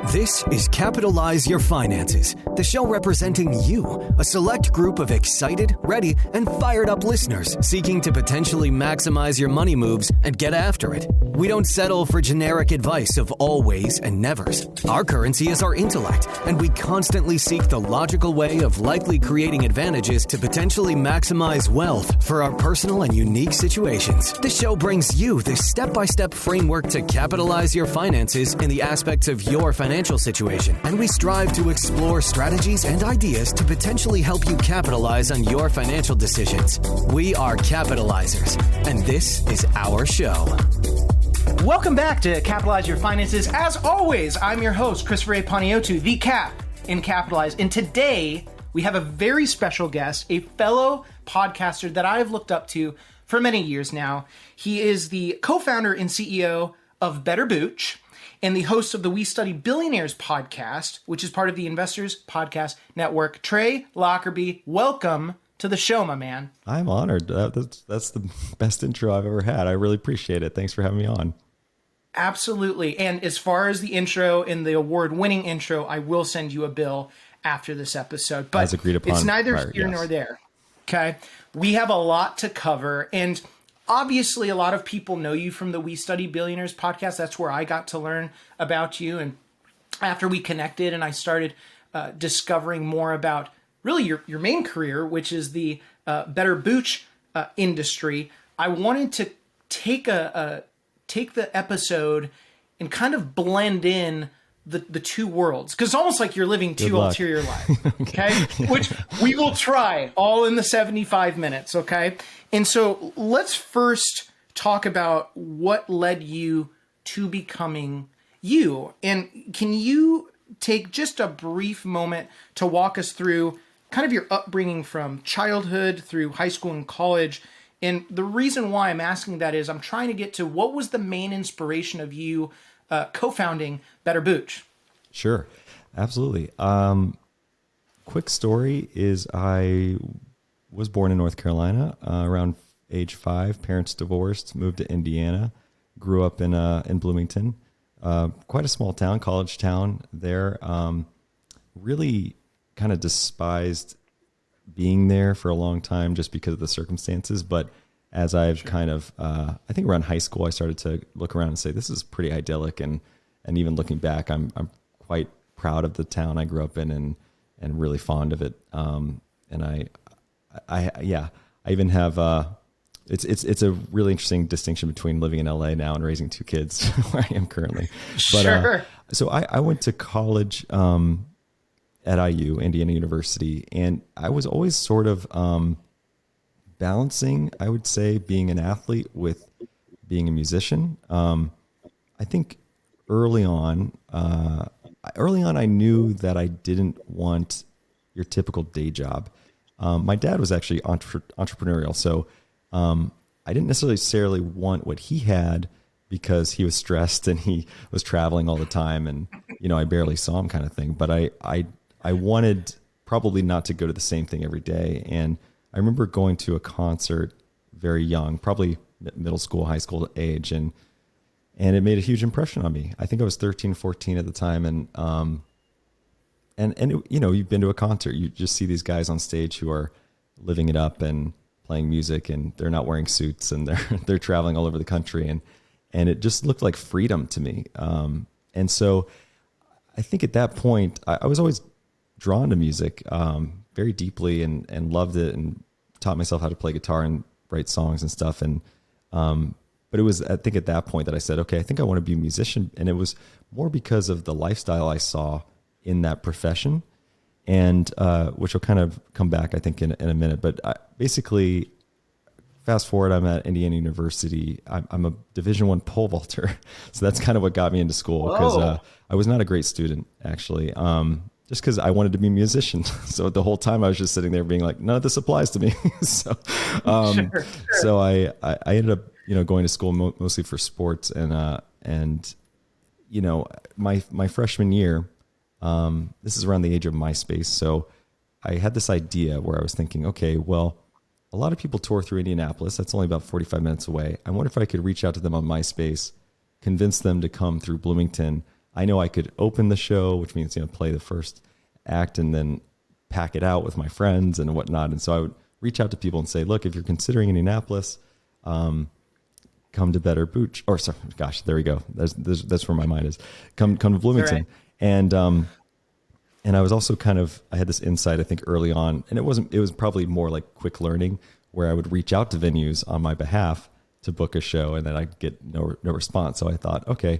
This is Capitalize Your Finances, the show representing you, a select group of excited, ready, and fired up listeners seeking to potentially maximize your money moves and get after it. We don't settle for generic advice of always and nevers. Our currency is our intellect, and we constantly seek the logical way of likely creating advantages to potentially maximize wealth for our personal and unique situations. The show brings you this step-by-step framework to capitalize your finances in the aspects of your financial situation, and we strive to explore strategies and ideas to potentially help you capitalize on your financial decisions. We are capitalizers, and this is our show. Welcome back to Capitalize Your Finances. As always, I'm your host, Christopher A. Paniotu, the Cap in Capitalize. And today, we have a very special guest, a fellow podcaster that I've looked up to for many years now. He is the co-founder and CEO of Better Booch and the host of the We Study Billionaires podcast, which is part of the Investors Podcast Network. Trey Lockerbie, welcome to the show, my man. I'm honored. That's the best intro I've ever had. I really appreciate it. Thanks for having me on. Absolutely. And as far as the intro and the award-winning intro, I will send you a bill after this episode. But as agreed upon, it's neither here nor there. Okay? We have a lot to cover. And obviously, a lot of people know you from the We Study Billionaires podcast. That's where I got to learn about you. And after we connected and I started discovering more about really your main career, which is the Better Booch industry, I wanted to take the episode and kind of blend in the two worlds, because it's almost like you're living two ulterior lives, okay? Which we will try all in the 75 minutes, okay? And so let's first talk about what led you to becoming you. And can you take just a brief moment to walk us through kind of your upbringing from childhood through high school and college? And the reason why I'm asking that is I'm trying to get to what was the main inspiration of you co-founding Better Booch. Sure, absolutely. Quick story is I was born in North Carolina around age 5. Parents divorced, moved to Indiana, grew up in Bloomington, quite a small town, college town there. Really kind of despised being there for a long time just because of the circumstances. But as I've kind of, I think around high school, I started to look around and say, this is pretty idyllic. And even looking back, I'm quite proud of the town I grew up in and really fond of it. And I even have, it's a really interesting distinction between living in LA now and raising 2 kids where I am currently. But, sure. So I went to college, at IU, Indiana University, and I was always sort of balancing, I would say, being an athlete with being a musician. I think early on, I knew that I didn't want your typical day job. My dad was actually entrepreneurial, so I didn't necessarily want what he had because he was stressed and he was traveling all the time, and I barely saw him, kind of thing. But I wanted probably not to go to the same thing every day. And I remember going to a concert very young, probably middle school, high school age. And it made a huge impression on me. I think I was 13, 14 at the time. And you've been to a concert, you just see these guys on stage who are living it up and playing music, and they're not wearing suits, and they're traveling all over the country. And it just looked like freedom to me. And so I think at that point, I was always drawn to music very deeply and loved it, and taught myself how to play guitar and write songs and stuff. And but it was, I think, at that point that I said, okay, I think I want to be a musician. And it was more because of the lifestyle I saw in that profession, and which will kind of come back, I think, in a minute. But basically, fast forward, I'm at Indiana University. I'm a Division I pole vaulter. So that's kind of what got me into school, because I was not a great student, actually. Just because I wanted to be a musician. So the whole time I was just sitting there being like, none of this applies to me. So I ended up, going to school mostly for sports, and my freshman year, this is around the age of MySpace. So I had this idea where I was thinking, okay, well, a lot of people tour through Indianapolis. That's only about 45 minutes away. I wonder if I could reach out to them on MySpace, convince them to come through Bloomington, I know I could open the show, which means, play the first act and then pack it out with my friends and whatnot. And so I would reach out to people and say, look, if you're considering Indianapolis, come to Better Booch, or sorry, gosh, there we go. That's where my mind is. Come to Bloomington. Right. And I was also I had this insight, I think, early on, and it was probably more like quick learning, where I would reach out to venues on my behalf to book a show, and then I'd get no response. So I thought, okay,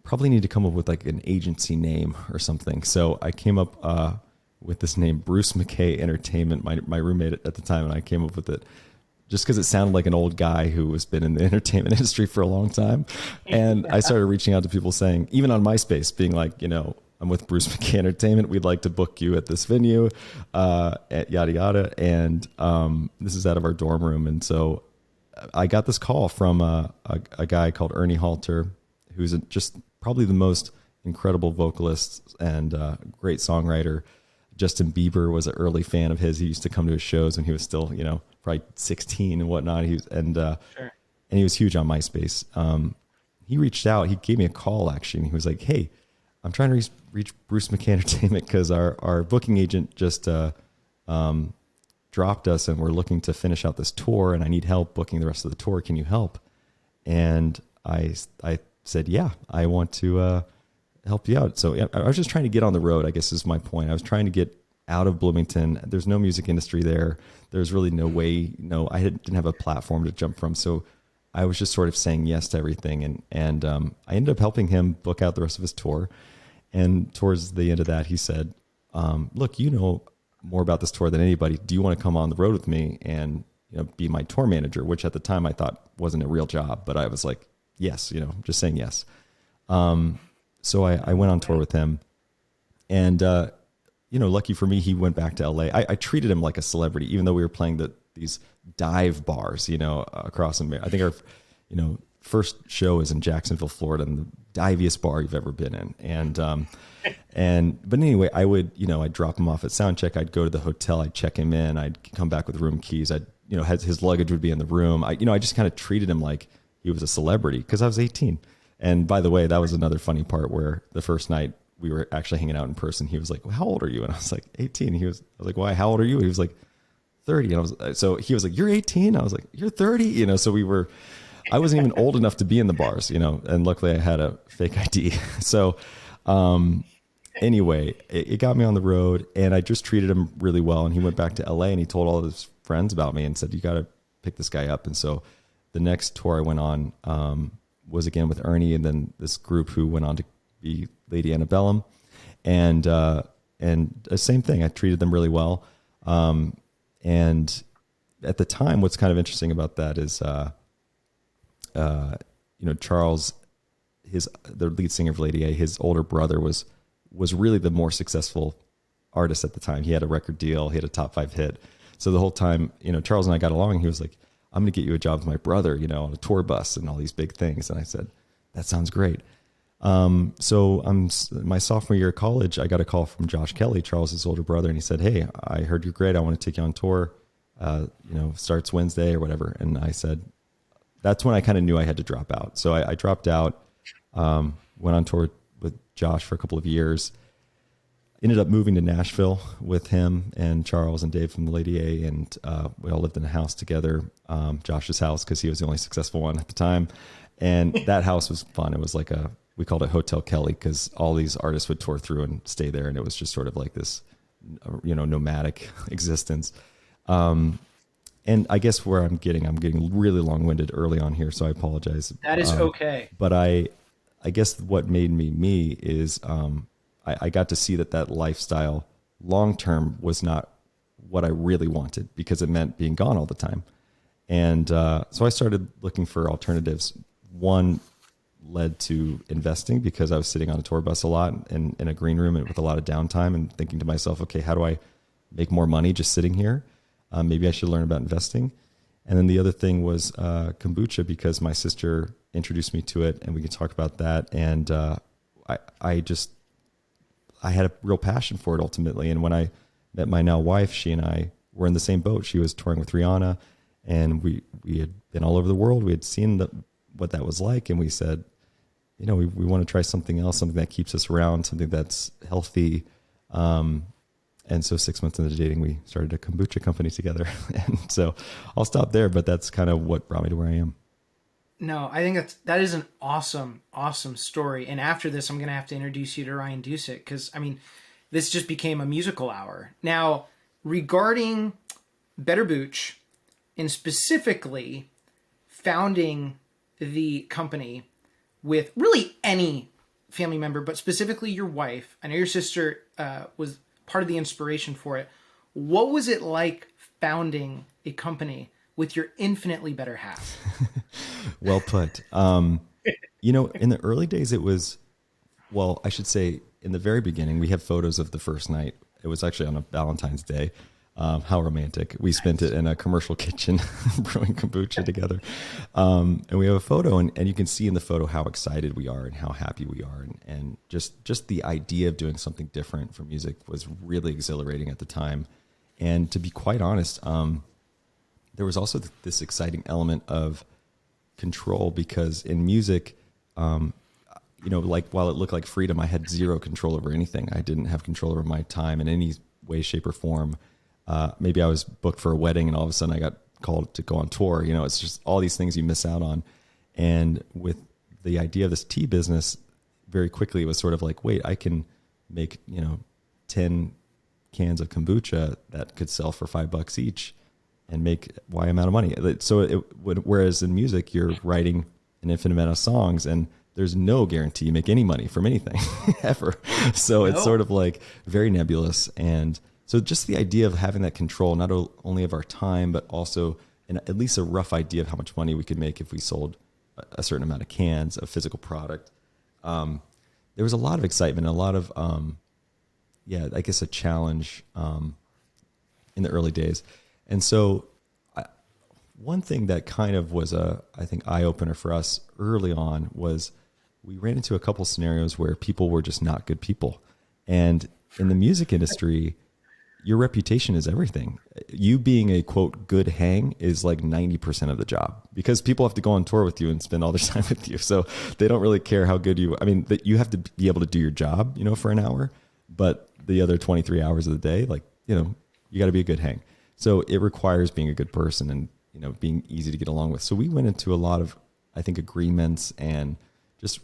probably need to come up with like an agency name or something. So I came up with this name, Bruce McKay Entertainment, my roommate at the time, and I came up with it just because it sounded like an old guy who has been in the entertainment industry for a long time. And I started reaching out to people saying, even on MySpace, being like, I'm with Bruce McKay Entertainment. We'd like to book you at this venue, at yada, yada. And this is out of our dorm room. And so I got this call from a guy called Ernie Halter, who's just probably the most incredible vocalist and great songwriter. Justin Bieber was an early fan of his. He used to come to his shows when he was still, probably 16 and whatnot. And he was huge on MySpace. He reached out. He gave me a call, actually, and he was like, hey, I'm trying to reach Bruce McKay Entertainment because our booking agent just dropped us, and we're looking to finish out this tour, and I need help booking the rest of the tour. Can you help? And I said, yeah, I want to help you out. So I was just trying to get on the road, I guess is my point. I was trying to get out of Bloomington. There's no music industry there. There's really no way, I didn't have a platform to jump from. So I was just sort of saying yes to everything. And I ended up helping him book out the rest of his tour. And towards the end of that, he said, look, you know more about this tour than anybody. Do you want to come on the road with me and be my tour manager? Which at the time I thought wasn't a real job, but I was like, yes, just saying yes. So I went on tour with him, and lucky for me, he went back to LA. I treated him like a celebrity, even though we were playing these dive bars, across America. I think our, first show is in Jacksonville, Florida, and the diviest bar you've ever been in. But anyway, I'd drop him off at sound check. I'd go to the hotel. I'd check him in. I'd come back with room keys. His luggage would be in the room. I just kind of treated him like he was a celebrity because I was 18. And by the way, that was another funny part where the first night we were actually hanging out in person. He was like, well, how old are you? And I was like, 18. I was like, why? How old are you? He was like, 30. And so he was like, you're 18. I was like, you're 30. So I wasn't even old enough to be in the bars, and luckily I had a fake ID. So, anyway, it got me on the road, and I just treated him really well. And he went back to LA, and he told all of his friends about me and said, you got to pick this guy up. And so the next tour I went on, was again with Ernie, and then this group who went on to be Lady Antebellum, and the same thing. I treated them really well. And at the time, what's kind of interesting about that is, Charles, the lead singer of Lady A, his older brother was really the more successful artist at the time. He had a record deal. He had a top 5 hit. So the whole time, Charles and I got along, and he was like, I'm going to get you a job with my brother, on a tour bus and all these big things. And I said, that sounds great. So my sophomore year of college, I got a call from Josh Kelly, Charles's older brother. And he said, hey, I heard you're great. I want to take you on tour. Starts Wednesday or whatever. And I said, that's when I kind of knew I had to drop out. So I dropped out, went on tour with Josh for a couple of years, ended up moving to Nashville with him and Charles and Dave from the Lady A. And we all lived in a house together, Josh's house, because he was the only successful one at the time. And that house was fun. It was like we called it Hotel Kelly, because all these artists would tour through and stay there. And it was just sort of like this, nomadic existence. And I guess where I'm getting really long-winded early on here, so I apologize. That is okay. But I guess what made me is I got to see that lifestyle long-term was not what I really wanted, because it meant being gone all the time. And so I started looking for alternatives. One led to investing, because I was sitting on a tour bus a lot in a green room and with a lot of downtime, and thinking to myself, okay, how do I make more money just sitting here? Maybe I should learn about investing. And then the other thing was kombucha, because my sister introduced me to it, and we can talk about that. And I had a real passion for it ultimately. And when I met my now wife, she and I were in the same boat. She was touring with Rihanna, and we had been all over the world. We had seen what that was like. And we said, we want to try something else, something that keeps us around, something that's healthy. And so 6 months into dating, we started a kombucha company together. And so I'll stop there, but that's kind of what brought me to where I am. No, I think that is an awesome, awesome story. And after this, I'm going to have to introduce you to Ryan Dusick, because, I mean, this just became a musical hour. Now, regarding Better Booch, and specifically founding the company with really any family member, but specifically your wife, I know your sister was part of the inspiration for it. What was it like founding a company with your infinitely better half? Well put. In the early days, it was, well, I should say in the very beginning, we have photos of the first night. It was actually on a Valentine's Day. How romantic. We spent it in a commercial kitchen brewing kombucha together. And we have a photo, and you can see in the photo how excited we are and how happy we are. And just the idea of doing something different for music was really exhilarating at the time. And to be quite honest, there was also this exciting element of control, because in music, like while it looked like freedom, I had zero control over anything. I didn't have control over my time in any way, shape, or form. Maybe I was booked for a wedding and all of a sudden I got called to go on tour. It's just all these things you miss out on. And with the idea of this tea business, very quickly it was sort of like, wait, I can make, 10 cans of kombucha that could sell for $5 each and make Y amount of money. So whereas in music, you're writing an infinite amount of songs and there's no guarantee you make any money from anything ever. So it's sort of like very nebulous. And so just the idea of having that control, not only of our time, but also at least a rough idea of how much money we could make if we sold a certain amount of cans of physical product. There was a lot of excitement, a lot of, I guess a challenge in the early days. And so one thing that kind of was I think, eye-opener for us early on was we ran into a couple scenarios where people were just not good people. And in the music industry, your reputation is everything. You being a, quote, good hang is like 90% of the job, because people have to go on tour with you and spend all their time with you. So they don't really care how good you have to be able to do your job, for an hour, but the other 23 hours of the day, you got to be a good hang. So it requires being a good person and, being easy to get along with. So we went into a lot of, I think, agreements and just,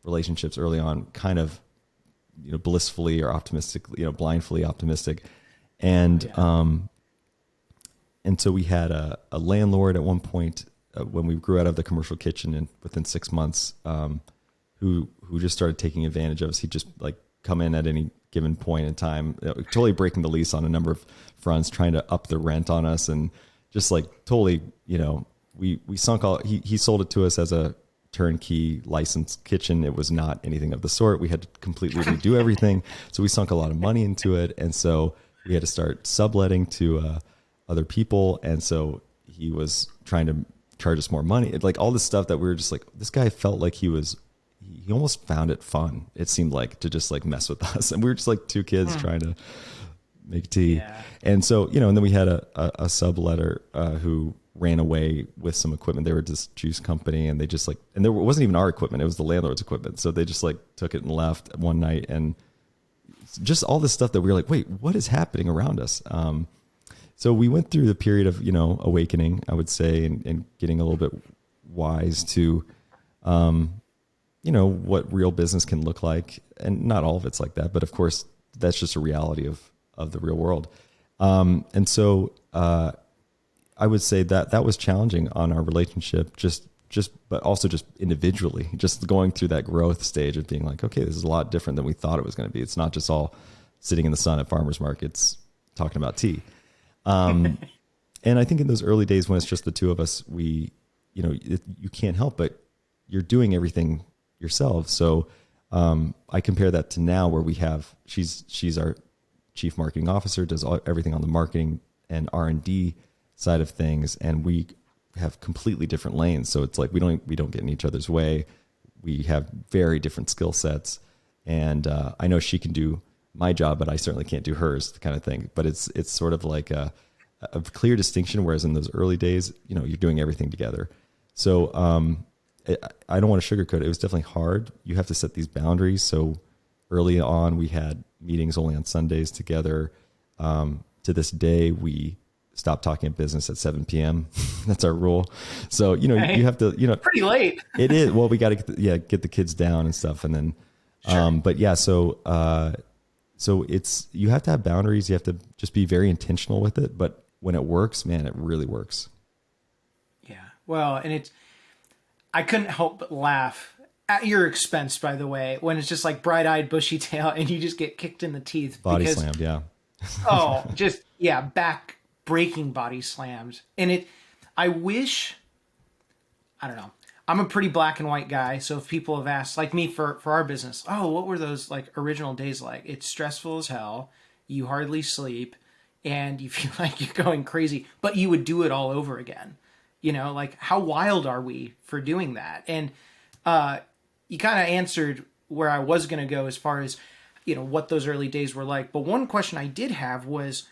relationships early on, kind of, blissfully or optimistically, blindly optimistic. And so we had a landlord at one point when we grew out of the commercial kitchen, and within 6 months, who just started taking advantage of us. He'd just like come in at any given point in time, totally breaking the lease on a number of fronts, trying to up the rent on us, and just like totally, we sunk all, he sold it to us as a turnkey licensed kitchen. It was not anything of the sort. We had to completely redo everything. So we sunk a lot of money into it. And so we had to start subletting to other people. And so he was trying to charge us more money. Like all this stuff that we were just like, this guy felt like he almost found it fun. It seemed like, to just like mess with us. And we were just like two kids trying to make tea. Yeah. And so, and then we had a subletter who ran away with some equipment. They were this juice company, and they just like, and there wasn't even our equipment. It was the landlord's equipment. So they just like took it and left one night, and just all this stuff that we were like, wait, what is happening around us? So we went through the period of, awakening, I would say, and getting a little bit wise to, what real business can look like. And not all of it's like that, but of course that's just a reality of the real world. And so, I would say that was challenging on our relationship, but also just individually, just going through that growth stage of being like, okay, this is a lot different than we thought it was going to be. It's not just all sitting in the sun at farmers markets talking about tea. And I think in those early days when it's just the two of us, you can't help but you're doing everything yourself. So I compare that to now, where we have she's our chief marketing officer, does everything on the marketing and R&D side of things, and we have completely different lanes. So it's like we don't get in each other's way. We have very different skill sets, and I know she can do my job, but I certainly can't do hers, kind of thing. But it's sort of like a clear distinction. Whereas in those early days, you're doing everything together. So I don't want to sugarcoat it. It was definitely hard. You have to set these boundaries. So early on, we had meetings only on Sundays together. To this day, we stop talking business at 7 p.m. That's our rule. So, you have to, pretty late. It is. Well, we got to get the kids down and stuff. And then, sure. But yeah, so it's, you have to have boundaries. You have to just be very intentional with it. But when it works, man, it really works. Yeah. Well, and I couldn't help but laugh at your expense, by the way, when it's just like bright-eyed, bushy-tail and you just get kicked in the teeth. Body slammed, yeah. Back-breaking body slams. And I don't know. I'm a pretty black and white guy. So if people have asked, like me for our business, what were those like original days like? It's stressful as hell. You hardly sleep and you feel like you're going crazy, but you would do it all over again. Like how wild are we for doing that? And you kind of answered where I was going to go as far as, what those early days were like. But one question I did have was,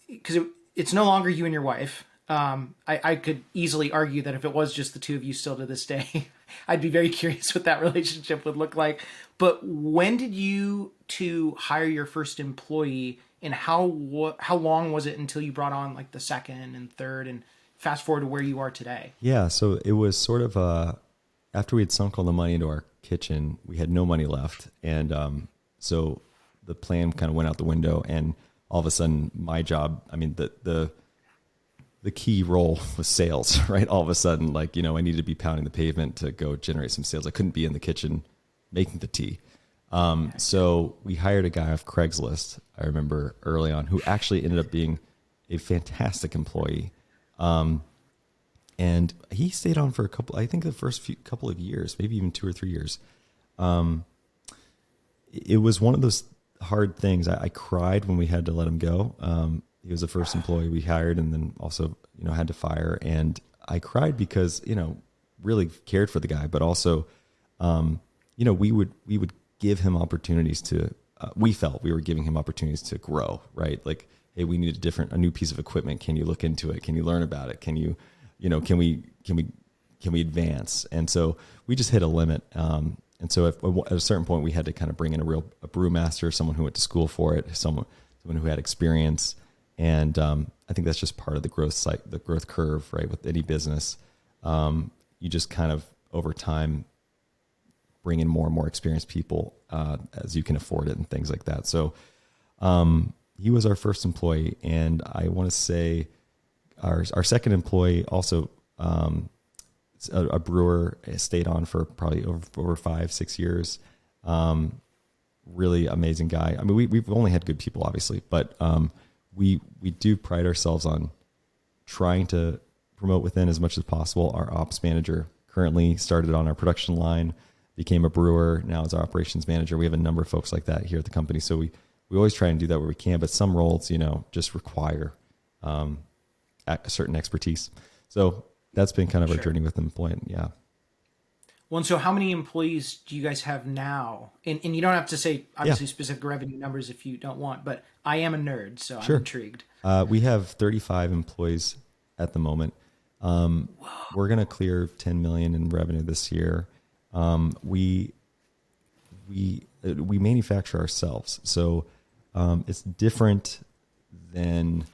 because it's no longer you and your wife. I could easily argue that if it was just the two of you still to this day, I'd be very curious what that relationship would look like. But when did you two hire your first employee, and how long was it until you brought on like the second and third, and fast forward to where you are today? Yeah. So it was sort of, after we had sunk all the money into our kitchen, we had no money left. And, so the plan kind of went out the window, and all of a sudden my job, I mean, the key role was sales, right? All of a sudden, like, I needed to be pounding the pavement to go generate some sales. I couldn't be in the kitchen making the tea. So we hired a guy off Craigslist, I remember early on, who actually ended up being a fantastic employee. And he stayed on for the first couple of years, maybe even 2 or 3 years. It was one of those hard things. I cried when we had to let him go. He was the first employee we hired, and then also, had to fire. And I cried because, really cared for the guy, but also, we would give him opportunities to, we felt we were giving him opportunities to grow, right? Like, hey, we need a new piece of equipment. Can you look into it? Can you learn about it? Can you, can we advance? And so we just hit a limit. And so at a certain point, we had to kind of bring in a brewmaster, someone who went to school for it, someone who had experience. And I think that's just part of the growth curve, right? With any business, you just kind of over time bring in more and more experienced people as you can afford it and things like that. So he was our first employee, and I want to say our second employee also. A brewer, stayed on for probably over 5-6 years. Really amazing guy. I mean, we've only had good people, obviously, but we do pride ourselves on trying to promote within as much as possible. Our ops manager currently started on our production line, became a brewer, now is our operations manager. We have a number of folks like that here at the company. So we always try and do that where we can, but some roles, just require a certain expertise. So that's been kind of our journey with employment. Yeah. Well, and so how many employees do you guys have now? And you don't have to say, obviously, specific revenue numbers if you don't want, but I am a nerd, so sure. I'm intrigued. We have 35 employees at the moment. We're going to clear 10 million in revenue this year. We manufacture ourselves. So it's different than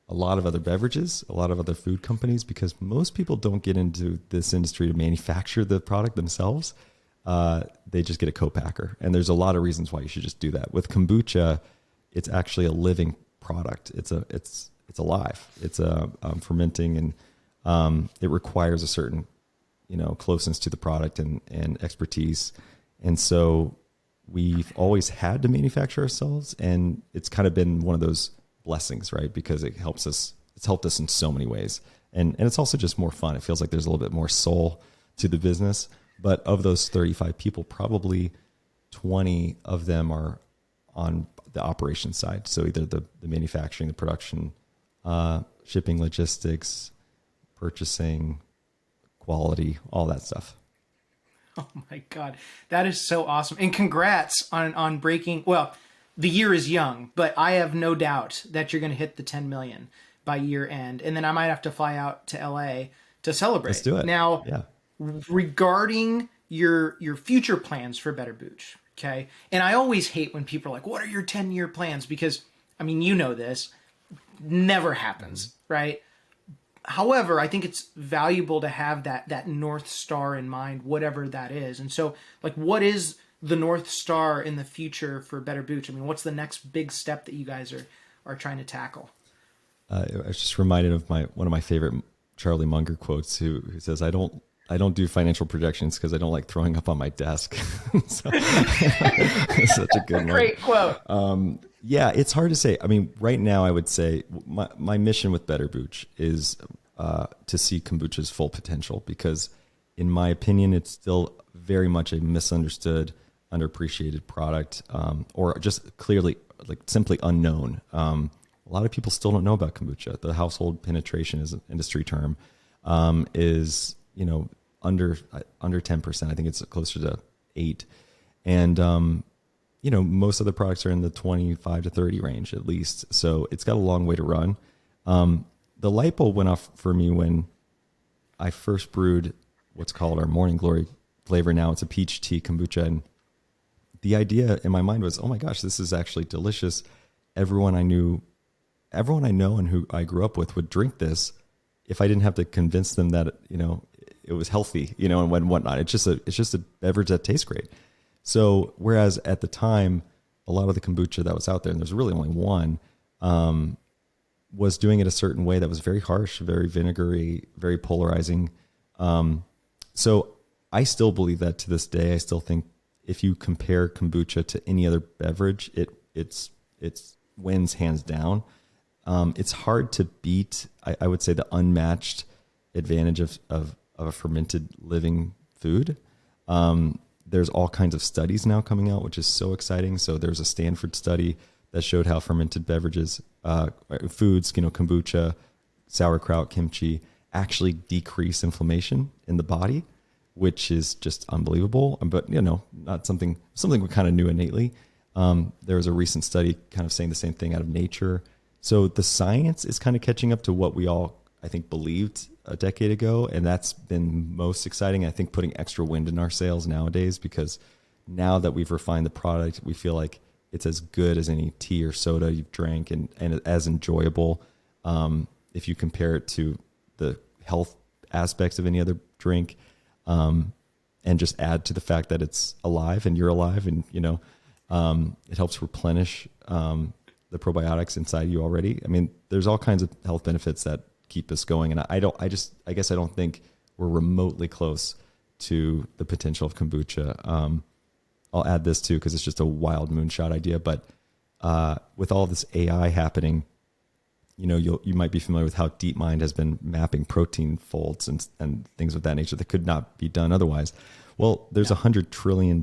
a lot of other beverages, a lot of other food companies, because most people don't get into this industry to manufacture the product themselves. They just get a co-packer. And there's a lot of reasons why you should just do that. With kombucha, it's actually a living product. It's alive. It's fermenting, and it requires a certain, closeness to the product and expertise. And so we've always had to manufacture ourselves, and it's kind of been one of those blessings, right? Because it's helped us in so many ways. And it's also just more fun. It feels like there's a little bit more soul to the business. But of those 35 people, probably 20 of them are on the operations side. So either the manufacturing, the production, shipping, logistics, purchasing, quality, all that stuff. Oh my God. That is so awesome. And congrats on breaking, well, the year is young, but I have no doubt that you're going to hit the 10 million by year end. And then I might have to fly out to LA to celebrate. Let's do it. Now, regarding your future plans for Better Booch. Okay. And I always hate when people are like, what are your 10-year plans? Because, I mean, you know this never happens, right? However, I think it's valuable to have that North Star in mind, whatever that is. And so, like, what is the North Star in the future for Better Booch? I mean, what's the next big step that you guys are trying to tackle? I was just reminded of one of my favorite Charlie Munger quotes, who says, "I don't do financial projections because I don't like throwing up on my desk." So, it's such a good one. Great quote. Yeah, it's hard to say. I mean, right now, I would say my mission with Better Booch is to see kombucha's full potential, because, in my opinion, it's still very much a misunderstood, underappreciated product, or just clearly, like, simply unknown. A lot of people still don't know about kombucha. The household penetration is an industry term, is, under 10%. I think it's closer to 8%. And, most other products are in the 25 to 30 range at least. So it's got a long way to run. The light bulb went off for me when I first brewed what's called our Morning Glory flavor. Now it's a peach tea kombucha. And the idea in my mind was, oh my gosh, this is actually delicious. Everyone I know and who I grew up with would drink this if I didn't have to convince them that, it was healthy, and whatnot. It's just a beverage that tastes great. So whereas at the time, a lot of the kombucha that was out there, and there's really only one, was doing it a certain way that was very harsh, very vinegary, very polarizing. So I still believe that to this day. I still think if you compare kombucha to any other beverage, it's wins hands down. It's hard to beat, I would say, the unmatched advantage of a fermented living food. There's all kinds of studies now coming out, which is so exciting. So there's a Stanford study that showed how fermented beverages, foods, kombucha, sauerkraut, kimchi, actually decrease inflammation in the body, which is just unbelievable. But, not something we kind of knew innately. There was a recent study kind of saying the same thing out of Nature. So the science is kind of catching up to what we all, I think, believed a decade ago. And that's been most exciting. I think putting extra wind in our sails nowadays, because now that we've refined the product, we feel like it's as good as any tea or soda you've drank, and as enjoyable. If you compare it to the health aspects of any other drink, and just add to the fact that it's alive and you're alive, and, it helps replenish, the probiotics inside you already. I mean, there's all kinds of health benefits that keep us going. And I guess I don't think we're remotely close to the potential of kombucha. I'll add this too, because it's just a wild moonshot idea. But with all this AI happening, you might be familiar with how DeepMind has been mapping protein folds and things of that nature that could not be done otherwise. Well, there's $100 trillion.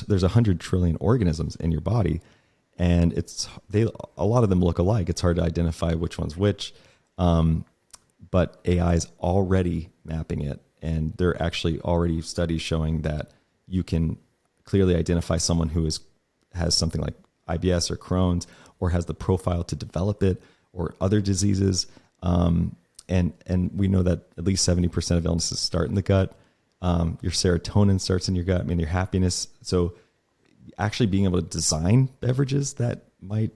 There's 100 trillion organisms in your body, and a lot of them look alike. It's hard to identify which one's which. But AI is already mapping it, and there are actually already studies showing that you can clearly identify someone who has something like IBS or Crohn's, or has the profile to develop it, or other diseases. And we know that at least 70% of illnesses start in the gut. Your serotonin starts in your gut, your happiness. So actually being able to design beverages that might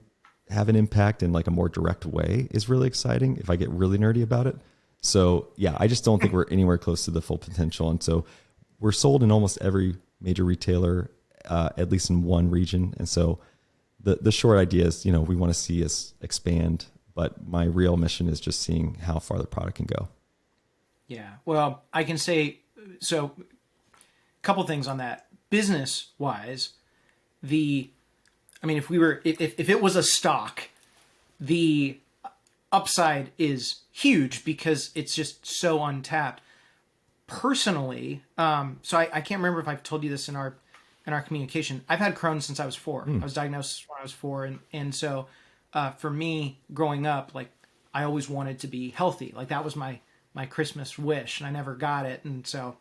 have an impact in like a more direct way is really exciting, if I get really nerdy about it. So yeah, I just don't think we're anywhere close to the full potential. And so we're sold in almost every major retailer, at least in one region. And so the short idea is, we want to see us expand, but my real mission is just seeing how far the product can go. Yeah. Well, I can say, so a couple things on that. Business wise, if it was a stock, the upside is huge because it's just so untapped. Personally, so I can't remember if I've told you this in our communication. I've had Crohn's since I was 4. I was diagnosed when I was 4, and so for me, growing up, like, I always wanted to be healthy. Like, that was my Christmas wish, and I never got it. And so,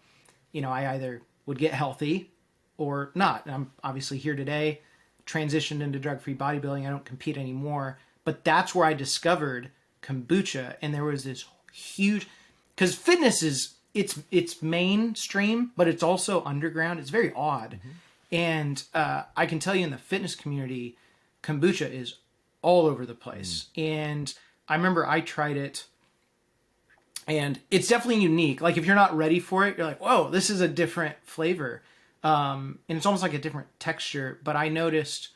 I either would get healthy or not. And I'm obviously here today, transitioned into drug-free bodybuilding. I don't compete anymore. But that's where I discovered kombucha, and there was this huge, because fitness is it's mainstream, but it's also underground. It's very odd. And I can tell you in the fitness community, kombucha is all over the place. And I remember I tried it, and it's definitely unique. Like if you're not ready for it, you're like, whoa, this is a different flavor. And it's almost like a different texture. But I noticed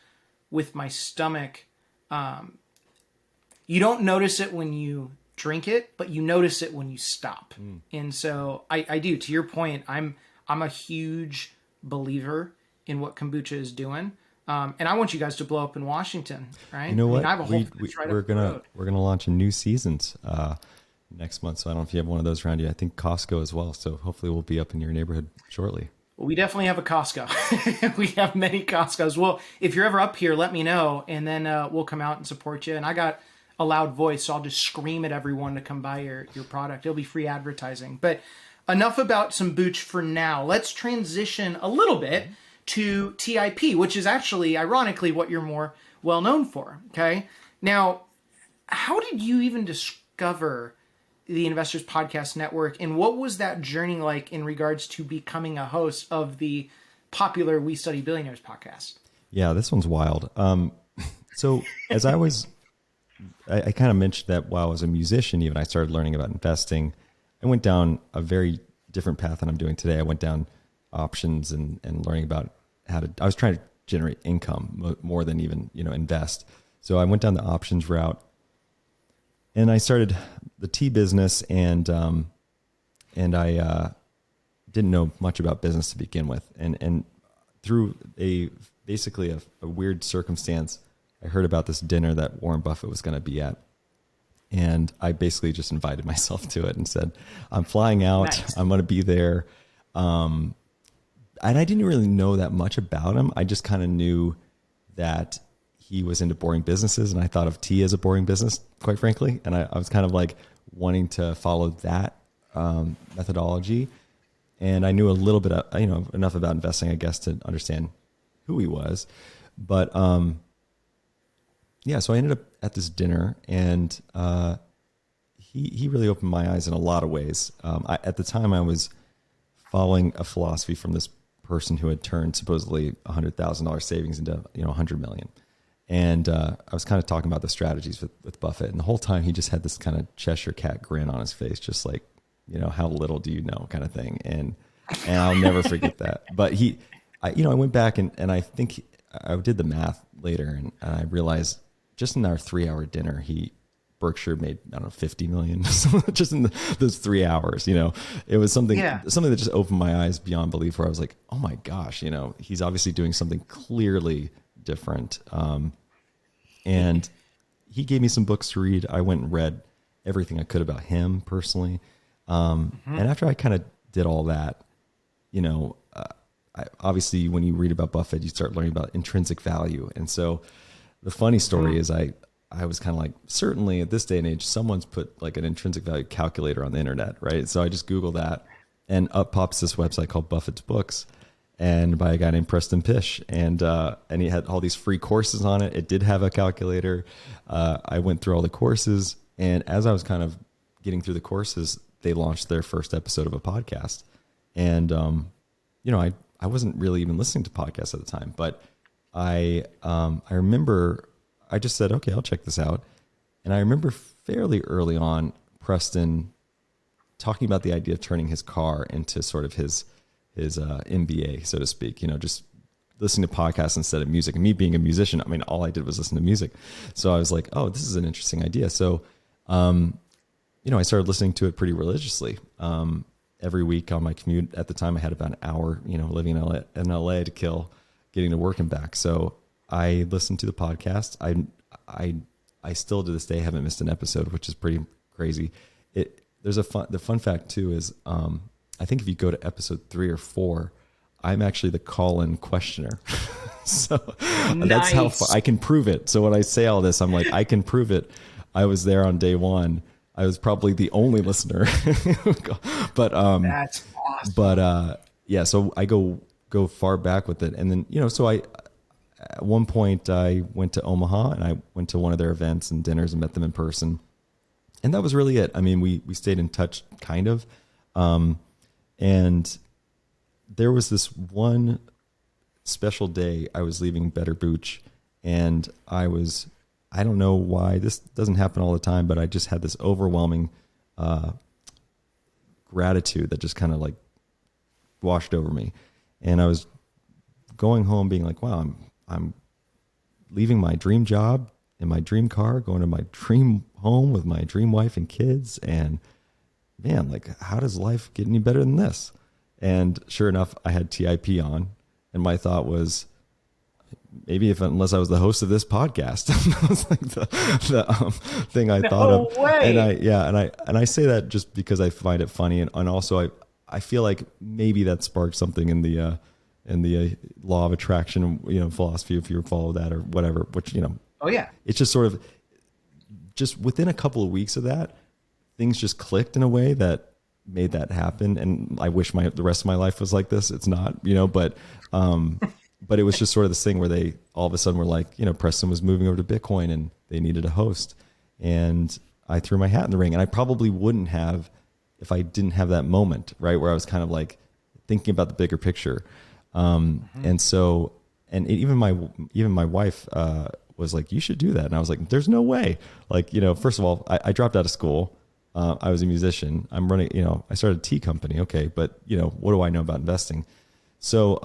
with my stomach, you don't notice it when you drink it, but you notice it when you stop. And so I do, to your point, I'm a huge believer in what kombucha is doing. And I want you guys to blow up in Washington, right? You know what? I have a whole right we're up the road. gonna launch a new seasons next month. So I don't know if you have one of those around you. I think Costco as well. So hopefully we'll be up in your neighborhood shortly. Well, we definitely have a Costco. We have many Costcos. Well, if you're ever up here, let me know, and then we'll come out and support you. And I got a loud voice, so I'll just scream at everyone to come buy your product. It'll be free advertising. But enough about some Booch for now. Let's transition a little bit to TIP, which is actually, ironically, what you're more well known for. Okay. Now, how did you even discover the Investors Podcast Network, and what was that journey like in regards to becoming a host of the popular We Study Billionaires podcast? Yeah, this one's wild. So as I kind of mentioned that while I was a musician, even I started learning about investing. I went down a very different path than I'm doing today. I went down options and learning about I was trying to generate income more than even, invest. So I went down the options route, and I started the tea business, and I didn't know much about business to begin with. And through basically a weird circumstance, I heard about this dinner that Warren Buffett was going to be at. And I basically just invited myself to it and said, I'm flying out. Nice. I'm going to be there. And I didn't really know that much about him. I just kind of knew that he was into boring businesses, and I thought of tea as a boring business, quite frankly. And I was kind of like wanting to follow that methodology. And I knew a little bit, enough about investing, I guess, to understand who he was. But yeah, so I ended up at this dinner, and he really opened my eyes in a lot of ways. At the time, I was following a philosophy from this person who had turned supposedly $100,000 savings into $100 million. And I was kind of talking about the strategies with Buffett, and the whole time he just had this kind of Cheshire cat grin on his face, just like, how little do you know kind of thing. And I'll never forget that. But I went back and I think I did the math later, and I realized just in our 3-hour dinner, Berkshire made, I don't know, 50 million just in those 3 hours. It was something that just opened my eyes beyond belief, where I was like, oh my gosh, he's obviously doing something clearly different. And he gave me some books to read. I went and read everything I could about him personally. And after I kind of did all that, obviously when you read about Buffett, you start learning about intrinsic value. And so the funny story is I was kind of like, certainly at this day and age, someone's put like an intrinsic value calculator on the internet, right? So I just Googled that, and up pops this website called Buffett's Books, and by a guy named Preston Pish. And he had all these free courses on it. It did have a calculator. I went through all the courses, and as I was kind of getting through the courses, they launched their first episode of a podcast. And, I wasn't really even listening to podcasts at the time, but I remember I just said, okay, I'll check this out. And I remember fairly early on, Preston talking about the idea of turning his car into sort of his MBA, so to speak, just listening to podcasts instead of music. And me being a musician, I mean, all I did was listen to music. So I was like, oh, this is an interesting idea. So, I started listening to it pretty religiously. Every week on my commute. At the time, I had about an hour, living in LA to kill, getting to work and back. So I listened to the podcast. I still to this day haven't missed an episode, which is pretty crazy. The fun fact too is, I think if you go to episode 3 or 4, I'm actually the call-in questioner. So nice. That's how I can prove it. So when I say all this, I'm like, I can prove it. I was there on day 1. I was probably the only listener, but that's awesome. But yeah, so I go far back with it, and then so at one point I went to Omaha, and I went to one of their events and dinners and met them in person, and that was really it. I mean, we stayed in touch, kind of. And there was this one special day I was leaving Better Booch, and I don't know why this doesn't happen all the time, but I just had this overwhelming gratitude that just kind of like washed over me. And I was going home being like, wow, I'm leaving my dream job in my dream car, going to my dream home with my dream wife and kids. And man, like, how does life get any better than this? And sure enough, I had TIP on, and my thought was, maybe unless I was the host of this podcast. That was like the thing I thought of. Way. And I say that just because I find it funny, and also I feel like maybe that sparked something in the law of attraction, philosophy, if you follow that or whatever. Which Oh yeah. It's just sort of just within a couple of weeks of that, things just clicked in a way that made that happen. And I wish the rest of my life was like this. It's not, but it was just sort of this thing where they all of a sudden were like, Preston was moving over to Bitcoin and they needed a host. And I threw my hat in the ring, and I probably wouldn't have if I didn't have that moment, right? Where I was kind of like thinking about the bigger picture. And so, and even my wife, was like, you should do that. And I was like, there's no way. Like, first of all, I dropped out of school. I was a musician. I'm running, I started a tea company. Okay. But what do I know about investing? So,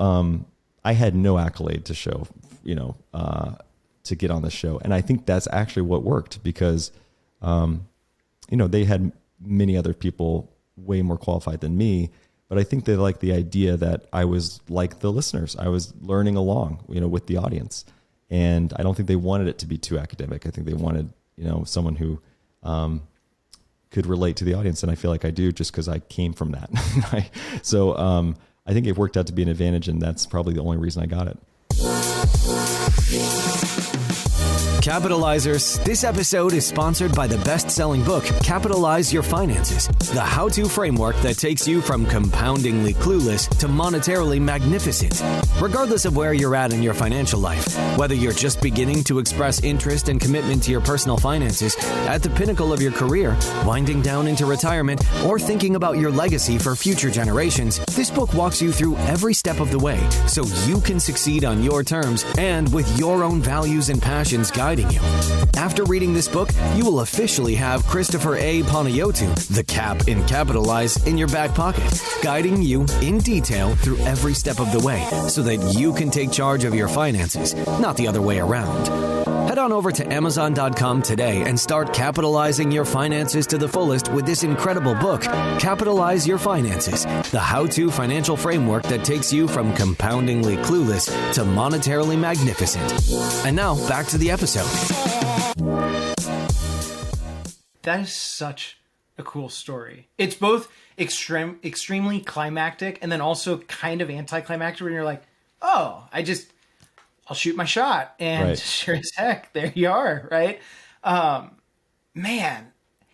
I had no accolade to show, to get on the show. And I think that's actually what worked because, they had many other people way more qualified than me, but I think they liked the idea that I was like the listeners. I was learning along, with the audience. And I don't think they wanted it to be too academic. I think they wanted, someone who, could relate to the audience. And I feel like I do just because I came from that. So I think it worked out to be an advantage, and that's probably the only reason I got it. Capitalizers, this episode is sponsored by the best-selling book, Capitalize Your Finances, the how-to framework that takes you from compoundingly clueless to monetarily magnificent. Regardless of where you're at in your financial life, whether you're just beginning to express interest and commitment to your personal finances, at the pinnacle of your career, winding down into retirement, or thinking about your legacy for future generations, this book walks you through every step of the way so you can succeed on your terms and with your own values and passions guiding you. After reading this book, you will officially have Christopher A. Panayotu, the Cap in Capitalize, in your back pocket, guiding you in detail through every step of the way so that you can take charge of your finances, not the other way around. Head on over to Amazon.com today and start capitalizing your finances to the fullest with this incredible book, Capitalize Your Finances, the how-to financial framework that takes you from compoundingly clueless to monetarily magnificent. And now, back to the episode. That is such a cool story. It's both extremely climactic and then also kind of anticlimactic when you're like, oh, I'll shoot my shot. And right. Sure as heck, there you are, right? Man.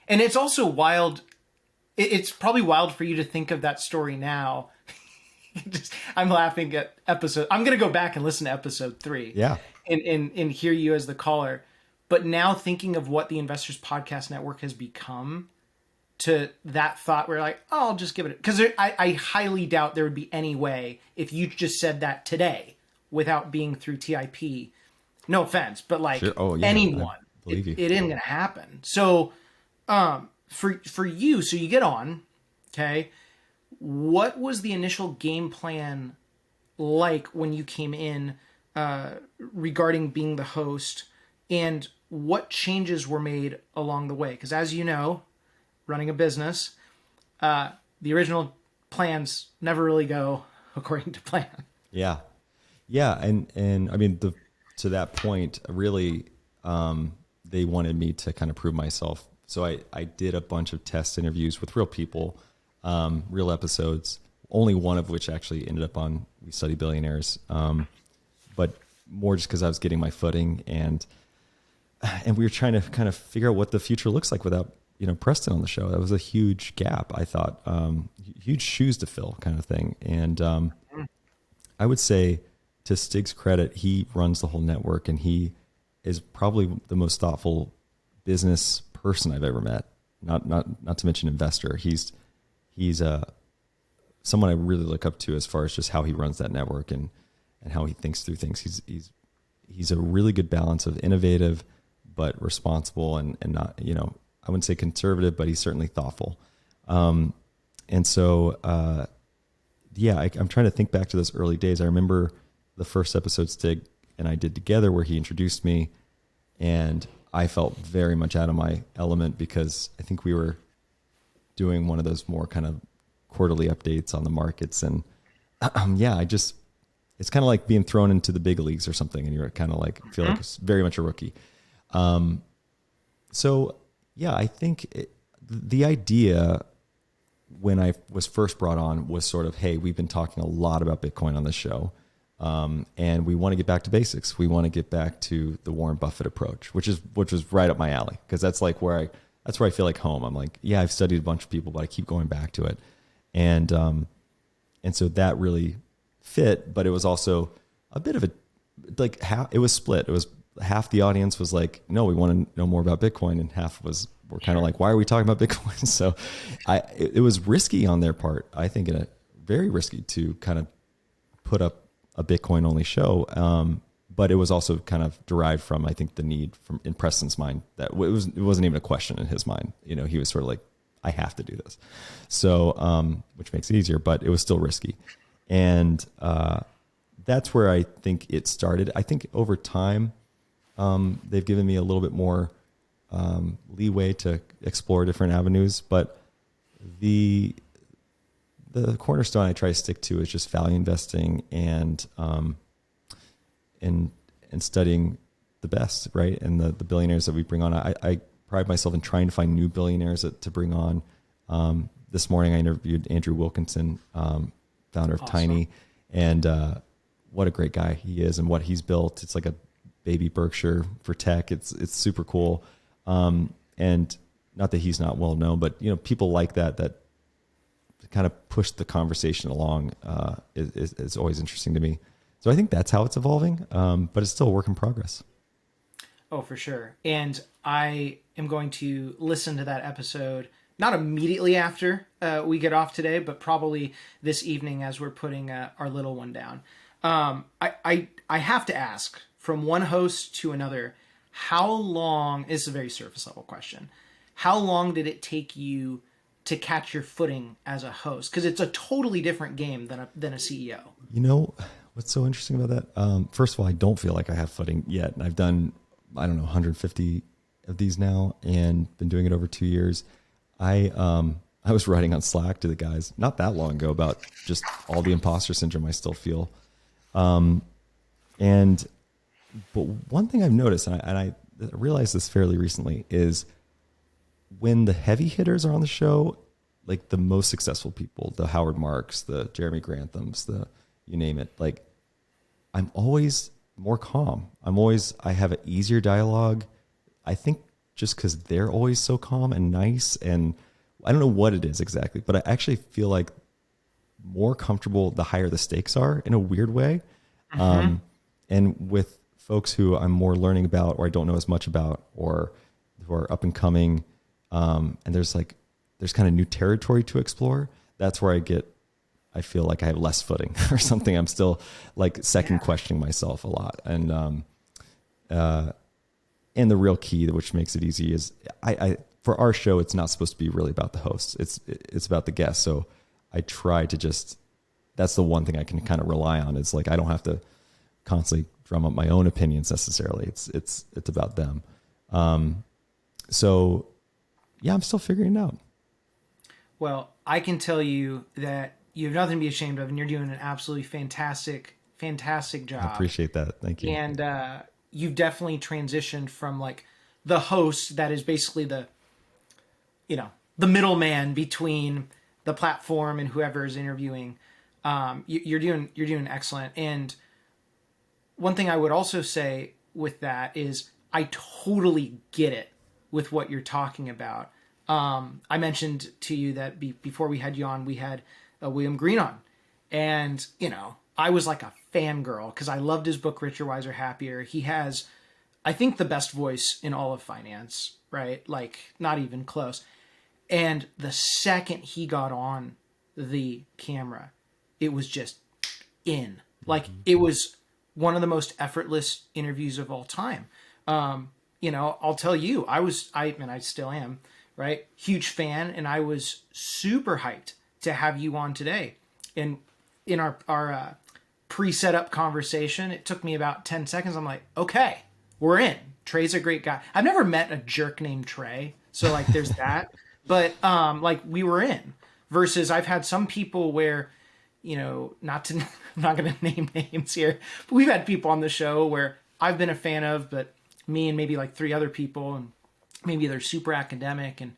And it's also wild. It's probably wild for you to think of that story now. I'm laughing at episode. I'm going to go back and listen to episode 3. Yeah. And hear you as the caller. But now thinking of what the Investors Podcast Network has become, to that thought where like, oh, I'll just give it. Because I highly doubt there would be any way if you just said that today without being through TIP. No offense, but like sure. Oh, yeah, anyone, it isn't going to happen. So for you, so you get on, okay, what was the initial game plan like when you came in regarding being the host, and what changes were made along the way? Because as you know, running a business, the original plans never really go according to plan. Yeah. Yeah. And I mean, to that point, really, they wanted me to kind of prove myself. So I did a bunch of test interviews with real people, real episodes, only one of which actually ended up on We Study Billionaires. But more just because I was getting my footing, and we were trying to kind of figure out what the future looks like without, Preston on the show. That was a huge gap, I thought, huge shoes to fill kind of thing. And I would say, to Stig's credit, he runs the whole network, and he is probably the most thoughtful business person I've ever met. Not to mention investor. He's he's someone I really look up to as far as just how he runs that network and how he thinks through things. He's a really good balance of innovative, but responsible and not, you know, I wouldn't say conservative, but he's certainly thoughtful. And so, I'm trying to think back to those early days. I remember the first episode Stig and I did together where he introduced me, and I felt very much out of my element because I think we were doing one of those more kind of quarterly updates on the markets. And it's kind of like being thrown into the big leagues or something. And you're kind of like, feel like it's very much a rookie. I think the idea when I was first brought on was sort of, hey, we've been talking a lot about Bitcoin on this show. And we want to get back to basics. We want to get back to the Warren Buffett approach, which was right up my alley. Cause that's like where I feel like home. I'm like, yeah, I've studied a bunch of people, but I keep going back to it. And so that really fit, but it was also a bit of it was split. It was half the audience was like, no, we want to know more about Bitcoin. And half were kind of like, why are we talking about Bitcoin? So it was risky on their part. I think very risky to kind of put up a Bitcoin only show. But it was also kind of derived from, I think, the need from in Preston's mind that it wasn't even a question in his mind. You know, he was sort of like, I have to do this. So, which makes it easier, but it was still risky. And that's where I think it started. I think over time, they've given me a little bit more leeway to explore different avenues, but the cornerstone I try to stick to is just value investing and studying the best, right? And the billionaires that we bring on. I pride myself in trying to find new billionaires to bring on. This morning I interviewed Andrew Wilkinson, founder of Tiny, and what a great guy he is and what he's built. It's like a baby Berkshire for tech. It's super cool. And not that he's not well known, but you know, people like that kind of push the conversation along is always interesting to me. So I think that's how it's evolving, but it's still a work in progress. Oh, for sure. And I am going to listen to that episode, not immediately after we get off today, but probably this evening as we're putting our little one down. I have to ask, from one host to another, how long, this is a very surface level question, how long did it take you to catch your footing as a host? Because it's a totally different game than a CEO. You know, what's so interesting about that? First of all, I don't feel like I have footing yet. And I've done, 150 of these now and been doing it over 2 years. I was writing on Slack to the guys not that long ago about just all the imposter syndrome I still feel. But one thing I've noticed, and I realized this fairly recently, is when the heavy hitters are on the show, like the most successful people, the Howard Marks, the Jeremy Granthams, you name it, like I'm always more calm. I have an easier dialogue. I think just because they're always so calm and nice, and I don't know what it is exactly, but I actually feel like more comfortable the higher the stakes are in a weird way. And with folks who I'm more learning about, or I don't know as much about, or who are up and coming, and there's kind of new territory to explore. That's where I feel like I have less footing or something. I'm still like second questioning myself a lot. And the real key, which makes it easy, is for our show, it's not supposed to be really about the hosts. It's about the guests. So I try to that's the one thing I can kind of rely on. It's like, I don't have to constantly drum up my own opinions necessarily. It's about them. So yeah, I'm still figuring it out. Well, I can tell you that you have nothing to be ashamed of, and you're doing an absolutely fantastic job. I appreciate that. Thank you. And you've definitely transitioned from like the host that is basically the middleman between the platform and whoever is interviewing. You're doing excellent. And one thing I would also say with that is I totally get it with what you're talking about. I mentioned to you that before we had you on, we had William Green on, and I was like a fangirl because I loved his book Richer, Wiser, Happier. He has, I think, the best voice in all of finance, right? Like not even close. And the second he got on the camera, it was just in. Like, it was one of the most effortless interviews of all time. You know, I'll tell you, and I still am, right? Huge fan. And I was super hyped to have you on today. And in our pre-set up conversation, it took me about 10 seconds. I'm like, okay, we're in. Trey's a great guy. I've never met a jerk named Trey. So like, there's that. But like, we were in. Versus I've had some people where, you know, I'm not going to name names here, but we've had people on the show where I've been a fan of, but me and maybe like 3 other people, and maybe they're super academic, and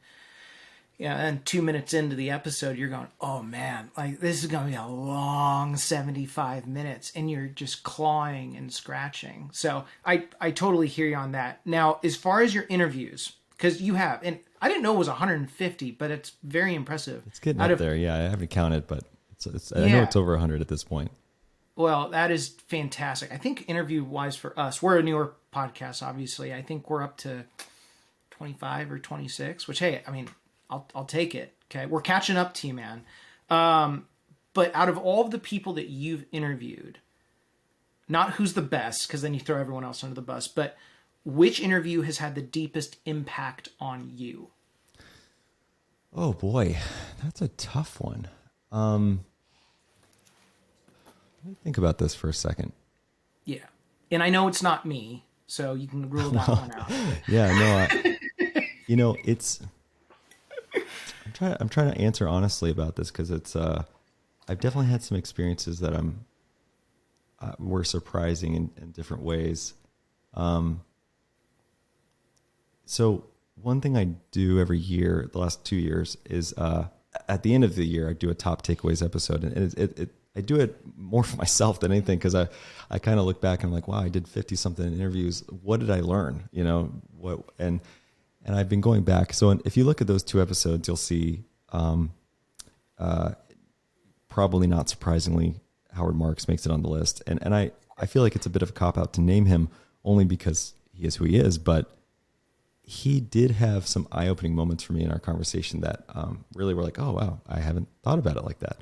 yeah, and 2 minutes into the episode, you're going, oh man, like this is going to be a long 75 minutes, and you're just clawing and scratching. So I totally hear you on that. Now, as far as your interviews, because you have, and I didn't know it was 150, but it's very impressive. It's getting up there. Yeah, I haven't counted, but I know it's over 100 at this point. Well, that is fantastic. I think interview-wise for us, we're a newer podcast, obviously. I think we're up to 25 or 26, which, hey, I mean, I'll take it. Okay, we're catching up to you, man. But out of all of the people that you've interviewed, not who's the best, because then you throw everyone else under the bus, but which interview has had the deepest impact on you? Oh boy, that's a tough one. Let me think about this for a second. Yeah, and I know it's not me, so you can rule that one out. Yeah, no, it's. I'm trying to answer honestly about this because it's. I've definitely had some experiences that were surprising in different ways. So one thing I do every year, the last 2 years, is at the end of the year I do a top takeaways episode, and I do it more for myself than anything because I kind of look back and I'm like, wow, I did 50 something interviews. What did I learn? You know what? And I've been going back. So if you look at those 2 episodes, you'll see, probably not surprisingly, Howard Marks makes it on the list. And I feel like it's a bit of a cop out to name him only because he is who he is, but he did have some eye-opening moments for me in our conversation that really were like, oh, wow, I haven't thought about it like that.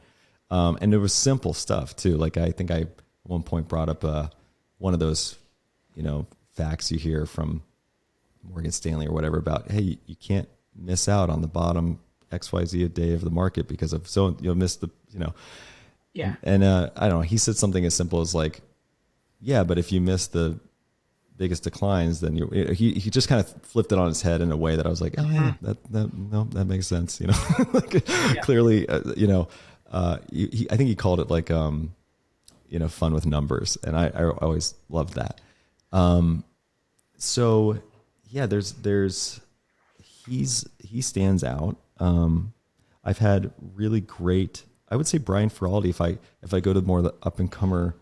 And it was simple stuff too. Like I think I at one point brought up one of those, you know, facts you hear from Morgan Stanley or whatever about, hey, you can't miss out on the bottom XYZ a day of the market because of you'll miss the, you know. Yeah. And I don't know. He said something as simple as like, yeah, but if you miss the biggest declines, then he just kind of flipped it on his head in a way that I was like, oh yeah, that makes sense. You know, like, yeah. Clearly, you know, I think he called it like, you know, fun with numbers. And I always loved that. So yeah, he stands out. I've had really great, I would say Brian Feraldi, if I go to more of the up and comer,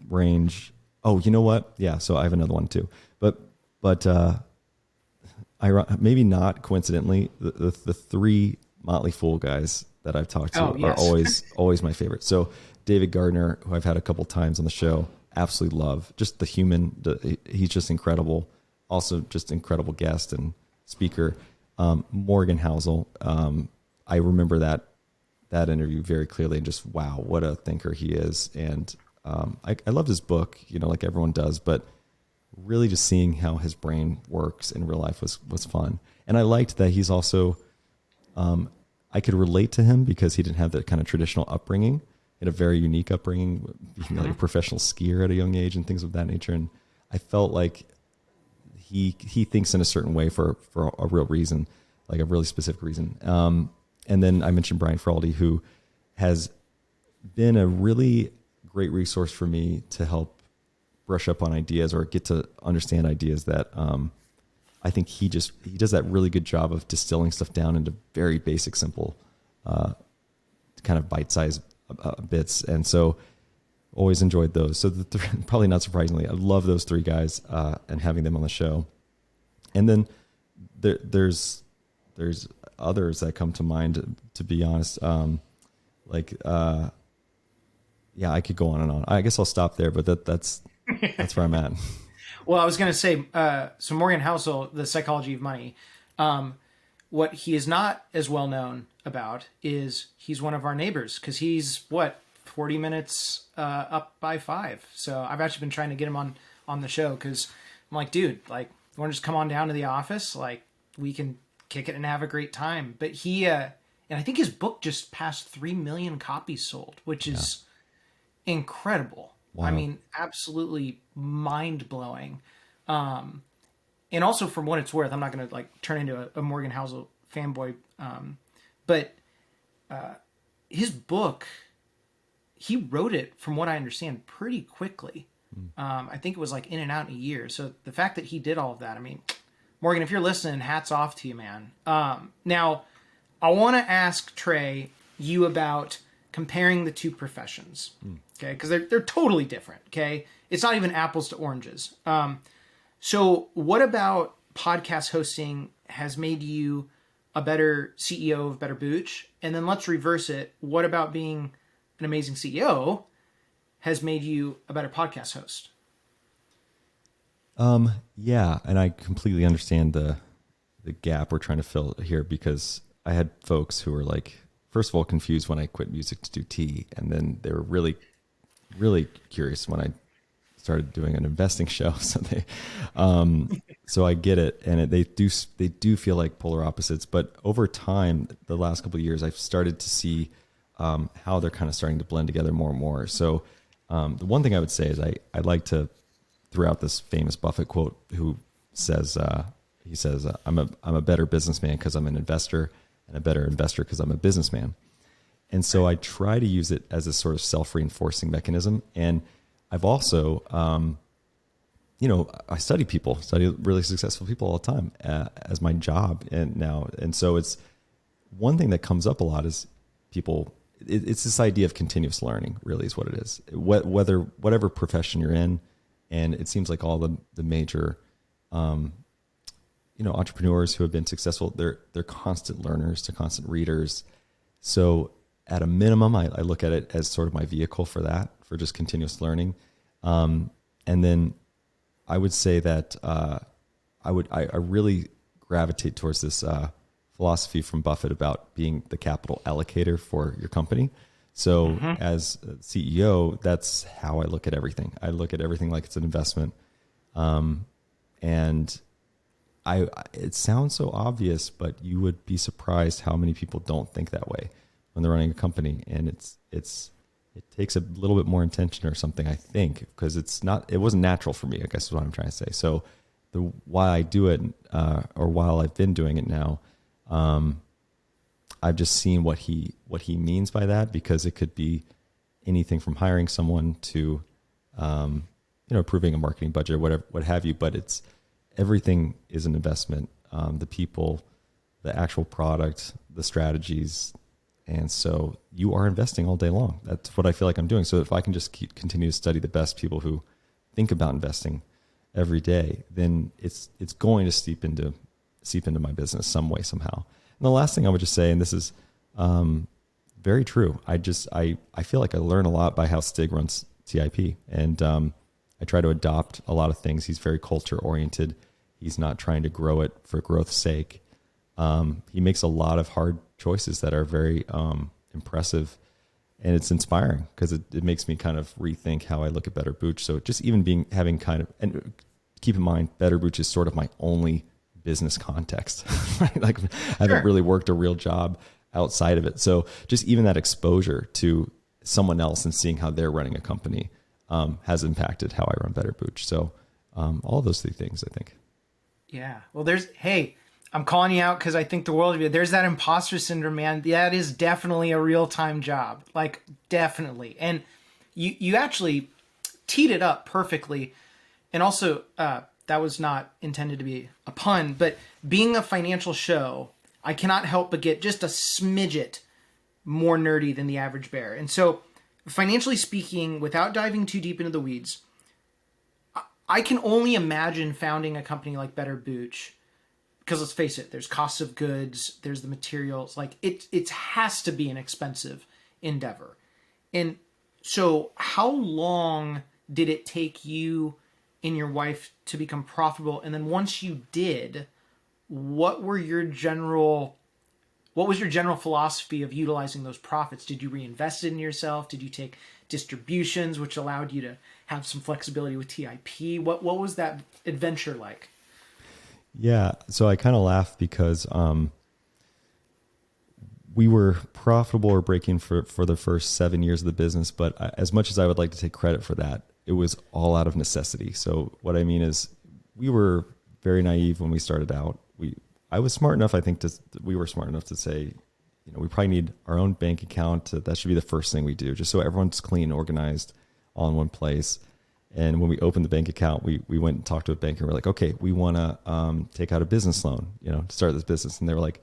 range. Oh, you know what? Yeah. So I have another one too, but maybe not coincidentally, the 3 Motley Fool guys that I've talked to are always my favorite. So David Gardner, who I've had a couple times on the show, absolutely love. Just the human, he's just incredible. Also just incredible guest and speaker. Morgan Housel. I remember that interview very clearly and just, wow, what a thinker he is. And I loved his book, you know, like everyone does, but really just seeing how his brain works in real life was fun. And I liked that he's also, I could relate to him because he didn't have that kind of traditional upbringing, in a very unique upbringing, being like a professional skier at a young age and things of that nature. And I felt like he thinks in a certain way for a real reason, like a really specific reason. And then I mentioned Brian Feraldi, who has been a really great resource for me to help brush up on ideas or get to understand ideas that I think he does that really good job of distilling stuff down into very basic, simple, kind of bite-sized bits. And so always enjoyed those. So probably not surprisingly, I love those 3 guys and having them on the show. And then there's others that come to mind, to be honest. Yeah, I could go on and on. I guess I'll stop there, but that's where I'm at. Well, I was going to say, so Morgan Housel, The Psychology of Money, what he is not as well known about is he's one of our neighbors, because he's 40 minutes up by 5. So I've actually been trying to get him on the show, because I'm like, dude, like, you want to just come on down to the office? Like, we can kick it and have a great time. But he, and I think his book just passed 3 million copies sold, which is incredible. Wow. I mean, absolutely mind blowing. And also, from what it's worth, I'm not going to like turn into a Morgan Housel fanboy. But his book, he wrote it, from what I understand, pretty quickly. I think it was like in and out in a year. So the fact that he did all of that, I mean, Morgan, if you're listening, hats off to you, man. Now, I want to ask Trey, you about comparing the two professions, okay? Because they're totally different, okay? It's not even apples to oranges. So what about podcast hosting has made you a better CEO of Better Booch? And then let's reverse it. What about being an amazing CEO has made you a better podcast host? Yeah, and I completely understand the gap we're trying to fill here, because I had folks who were like, first of all, confused when I quit music to do tea, and then they were really, really curious when I started doing an investing show. So they, so I get it, and they do feel like polar opposites. But over time, the last couple of years, I've started to see how they're kind of starting to blend together more and more. So the one thing I would say is I like to throw out this famous Buffett quote, who says, he says, I'm a better businessman because I'm an investor, and a better investor because I'm a businessman. And so I try to use it as a sort of self-reinforcing mechanism. And I've also, I study really successful people all the time as my job and so it's one thing that comes up a lot is people, it's this idea of continuous learning, really is what it is. Whatever profession you're in, and it seems like all the major, entrepreneurs who have been successful, they're constant learners, they're constant readers. So at a minimum, I look at it as sort of my vehicle for that, for just continuous learning. And then I would say that I really gravitate towards this philosophy from Buffett about being the capital allocator for your company. So as a CEO, that's how I look at everything. I look at everything like it's an investment. And it sounds so obvious, but you would be surprised how many people don't think that way when they're running a company. And it takes a little bit more intention or something, I think, because it wasn't natural for me, I guess is what I'm trying to say. So while I do it, or while I've been doing it now, I've just seen what he means by that, because it could be anything from hiring someone to, approving a marketing budget or whatever, what have you. But everything is an investment. The people, the actual product, the strategies. And so you are investing all day long. That's what I feel like I'm doing. So if I can just continue to study the best people who think about investing every day, then it's going to seep into my business some way, somehow. And the last thing I would just say, and this is very true, I feel like I learn a lot by how Stig runs TIP. And I try to adopt a lot of things. He's very culture oriented. He's not trying to grow it for growth's sake. He makes a lot of hard choices that are very impressive, and it's inspiring because it makes me kind of rethink how I look at Better Booch. So just even and keep in mind, Better Booch is sort of my only business context, right? Like I haven't really worked a real job outside of it. So just even that exposure to someone else and seeing how they're running a company has impacted how I run Better Booch. So all those three things, I think. Yeah. Well, I'm calling you out because I think the world of you. There's that imposter syndrome, man. That is definitely a real-time job. Like, definitely. And you actually teed it up perfectly. And also, that was not intended to be a pun, but being a financial show, I cannot help but get just a smidget more nerdy than the average bear. And so, financially speaking, without diving too deep into the weeds, I can only imagine founding a company like Better Booch. Because let's face it, there's costs of goods, there's the materials. Like it has to be an expensive endeavor. And so how long did it take you and your wife to become profitable? And then once you did, what was your general philosophy of utilizing those profits? Did you reinvest it in yourself? Did you take distributions, which allowed you to have some flexibility with TIP? What was that adventure like? Yeah. So I kind of laugh because, we were profitable or breaking for the first 7 years of the business. But as much as I would like to take credit for that, it was all out of necessity. So what I mean is we were very naive when we started out. I was smart enough, I think, we were smart enough to say, we probably need our own bank account. That should be the first thing we do, just so everyone's clean, organized, all in one place. And when we opened the bank account, we went and talked to a banker. We're like, okay, we want to take out a business loan, to start this business. And they were like,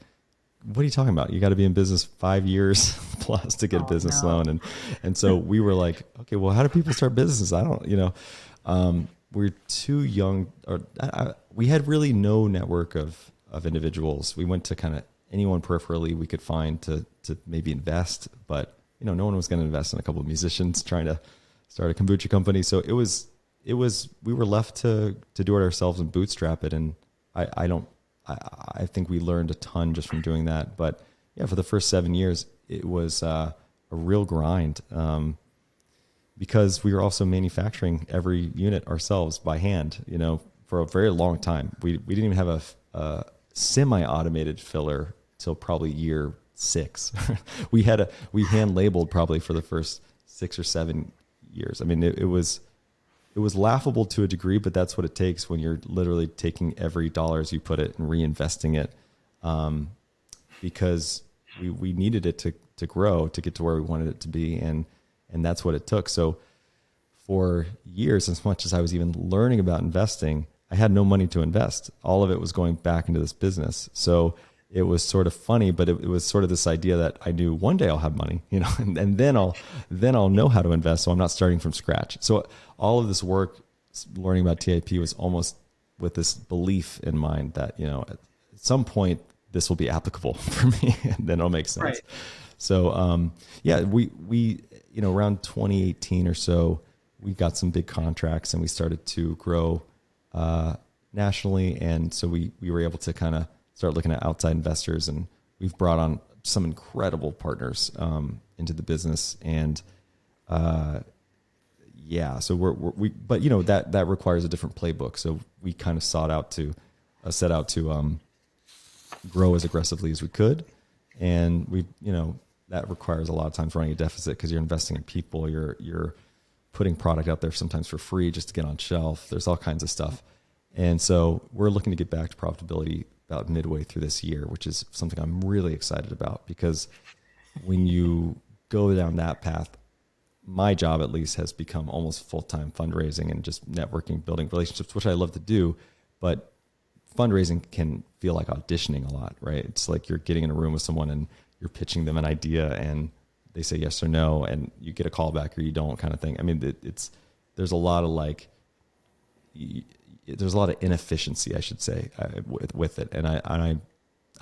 what are you talking about? You got to be in business 5 years plus to get a business loan. And so we were like, okay, well, how do people start businesses? I don't, we're too young, or we had really no network of individuals. We went to kind of anyone peripherally we could find to maybe invest, but no one was going to invest in a couple of musicians trying to start a kombucha company. So we were left to do it ourselves and bootstrap it. And I think we learned a ton just from doing that. But yeah, for the first 7 years, it was a real grind, because we were also manufacturing every unit ourselves by hand, for a very long time. We didn't even have a semi-automated filler till probably year 6. we hand labeled probably for the first 6 or 7 years. I mean, it was laughable to a degree, but that's what it takes when you're literally taking every dollar as you put it and reinvesting it, because we needed it to grow, to get to where we wanted it to be. And that's what it took. So for years, as much as I was even learning about investing, I had no money to invest. All of it was going back into this business. So it was sort of funny, but it was sort of this idea that I knew one day I'll have money, and then I'll know how to invest. So I'm not starting from scratch. So all of this work, learning about TIP, was almost with this belief in mind that, at some point this will be applicable for me, and then it'll make sense. Right. So, we around 2018 or so, we got some big contracts and we started to grow nationally. And so we were able to kind of start looking at outside investors, and we've brought on some incredible partners into the business. And so but that requires a different playbook. So we kind of set out to grow as aggressively as we could. And that requires a lot of times running a deficit, because you're investing in people, you're putting product out there sometimes for free just to get on shelf. There's all kinds of stuff. And so we're looking to get back to profitability about midway through this year, which is something I'm really excited about, because when you go down that path, my job at least has become almost full-time fundraising and just networking, building relationships, which I love to do. But fundraising can feel like auditioning a lot, right? It's like you're getting in a room with someone and you're pitching them an idea and they say yes or no, and you get a call back or you don't, kind of thing. I mean, there's a lot of there's a lot of inefficiency, I should say, with it. And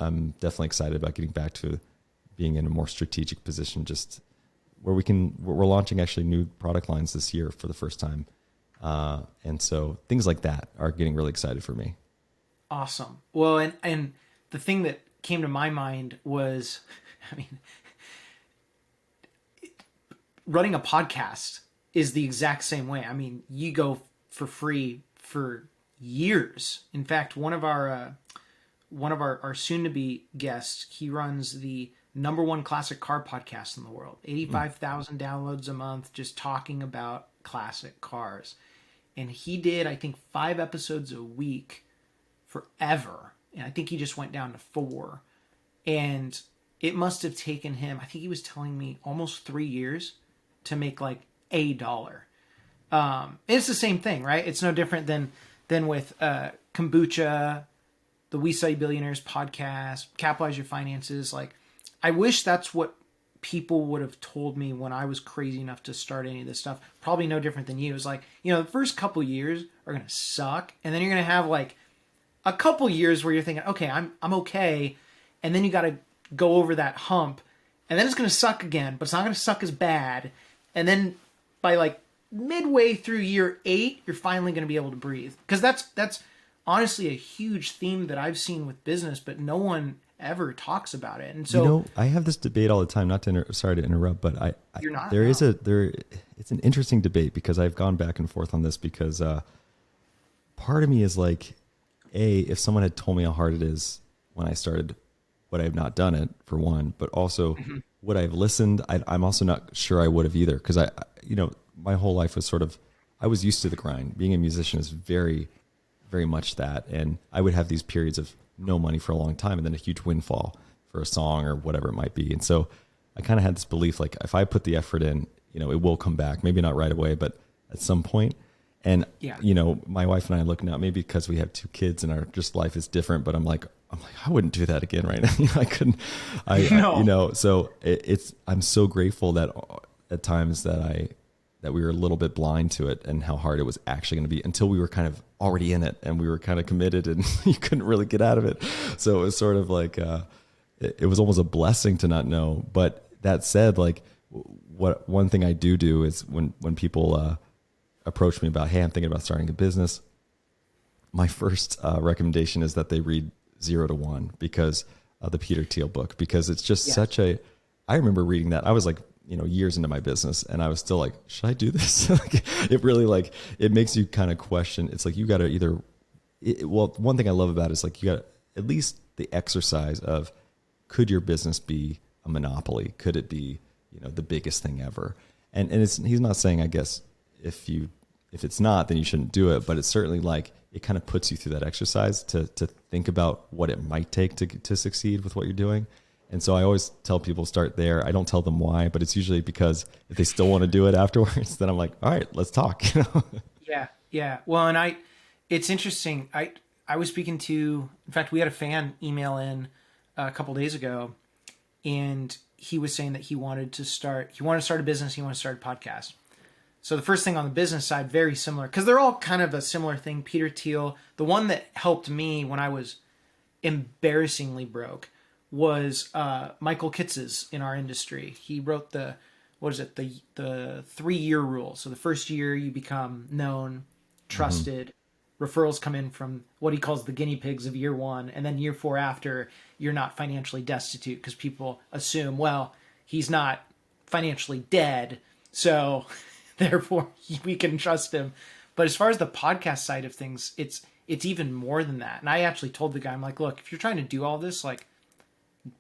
I'm definitely excited about getting back to being in a more strategic position, just where we're launching actually new product lines this year for the first time. And so things like that are getting really excited for me. Awesome. Well, and the thing that came to my mind was, running a podcast is the exact same way. I mean, you go for free for years. In fact, one of our soon-to-be guests, he runs the #1 classic car podcast in the world. 85,000 downloads a month, just talking about classic cars. And he did, I think, 5 episodes a week forever. And I think he just went down to 4. And it must have taken him, I think he was telling me, almost 3 years to make like $1. It's the same thing, right? It's no different than with kombucha, the We Study Billionaires podcast, Capitalize Your Finances. Like, I wish that's what people would have told me when I was crazy enough to start any of this stuff. Probably no different than you. It's like, the first couple years are going to suck. And then you're going to have like a couple years where you're thinking, okay, I'm okay. And then you got to go over that hump. And then it's going to suck again, but it's not going to suck as bad. And then by like midway through year 8, you're finally going to be able to breathe. Because that's honestly a huge theme that I've seen with business, but no one ever talks about it. And so, I have this debate all the time, not to, sorry to interrupt, but you're not, it's an interesting debate because I've gone back and forth on this because, part of me is like, if someone had told me how hard it is when I started, would I have not done it, for one, but also would I have listened? I'm also not sure I would have either. Cause my whole life was I was used to the grind. Being a musician is very, very much that. And I would have these periods of no money for a long time and then a huge windfall for a song or whatever it might be. And so I kind of had this belief, like if I put the effort in, it will come back, maybe not right away, but at some point. And, my wife and I are looking out, maybe because we have 2 kids and our just life is different, but I'm like, I wouldn't do that again right now. I couldn't, so I'm so grateful that at times that we were a little bit blind to it and how hard it was actually going to be until we were kind of already in it and we were kind of committed and you couldn't really get out of it. So it was sort of like, it was almost a blessing to not know. But that said, like one thing I do is when people, approach me about, hey, I'm thinking about starting a business, my first recommendation is that they read 0 to 1 because of the Peter Thiel book, because it's just I remember reading that. I was like, years into my business and I was still like, should I do this? It really it makes you kind of question. It's like, you got to one thing I love about it is like, you got at least the exercise of, could your business be a monopoly? Could it be, the biggest thing ever? And he's not saying, I guess, if it's not, then you shouldn't do it. But it's certainly like, it kind of puts you through that exercise to think about what it might take to succeed with what you're doing. And so I always tell people start there. I don't tell them why, but it's usually because if they still want to do it afterwards, then I'm like, all right, let's talk. Yeah. Yeah. Well, and it's interesting. I was speaking to, in fact, we had a fan email in a couple days ago, and he was saying that he wanted to start a business. He wanted to start a podcast. So the first thing on the business side, very similar, because they're all kind of a similar thing. Peter Thiel, the one that helped me when I was embarrassingly broke was Michael Kitz's in our industry. He wrote the 3-year rule. So the first year you become known, trusted, referrals come in from what he calls the guinea pigs of year 1. And then year 4 after, you're not financially destitute because people assume, well, he's not financially dead. So therefore we can trust him. But as far as the podcast side of things, it's even more than that. And I actually told the guy, I'm like, look, if you're trying to do all this, like,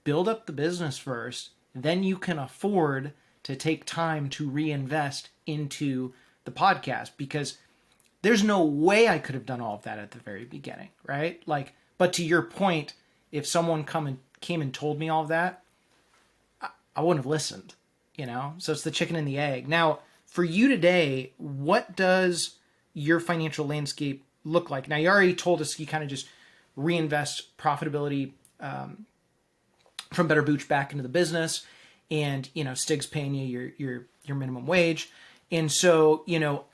build up the business first, then you can afford to take time to reinvest into the podcast, because there's no way I could have done all of that at the very beginning, right? Like, but to your point, if someone came and told me all of that, I wouldn't have listened, So it's the chicken and the egg. Now, for you today, what does your financial landscape look like? Now, you already told us you kind of just reinvest profitability from Better Booch back into the business, and Stig's paying you your minimum wage, and so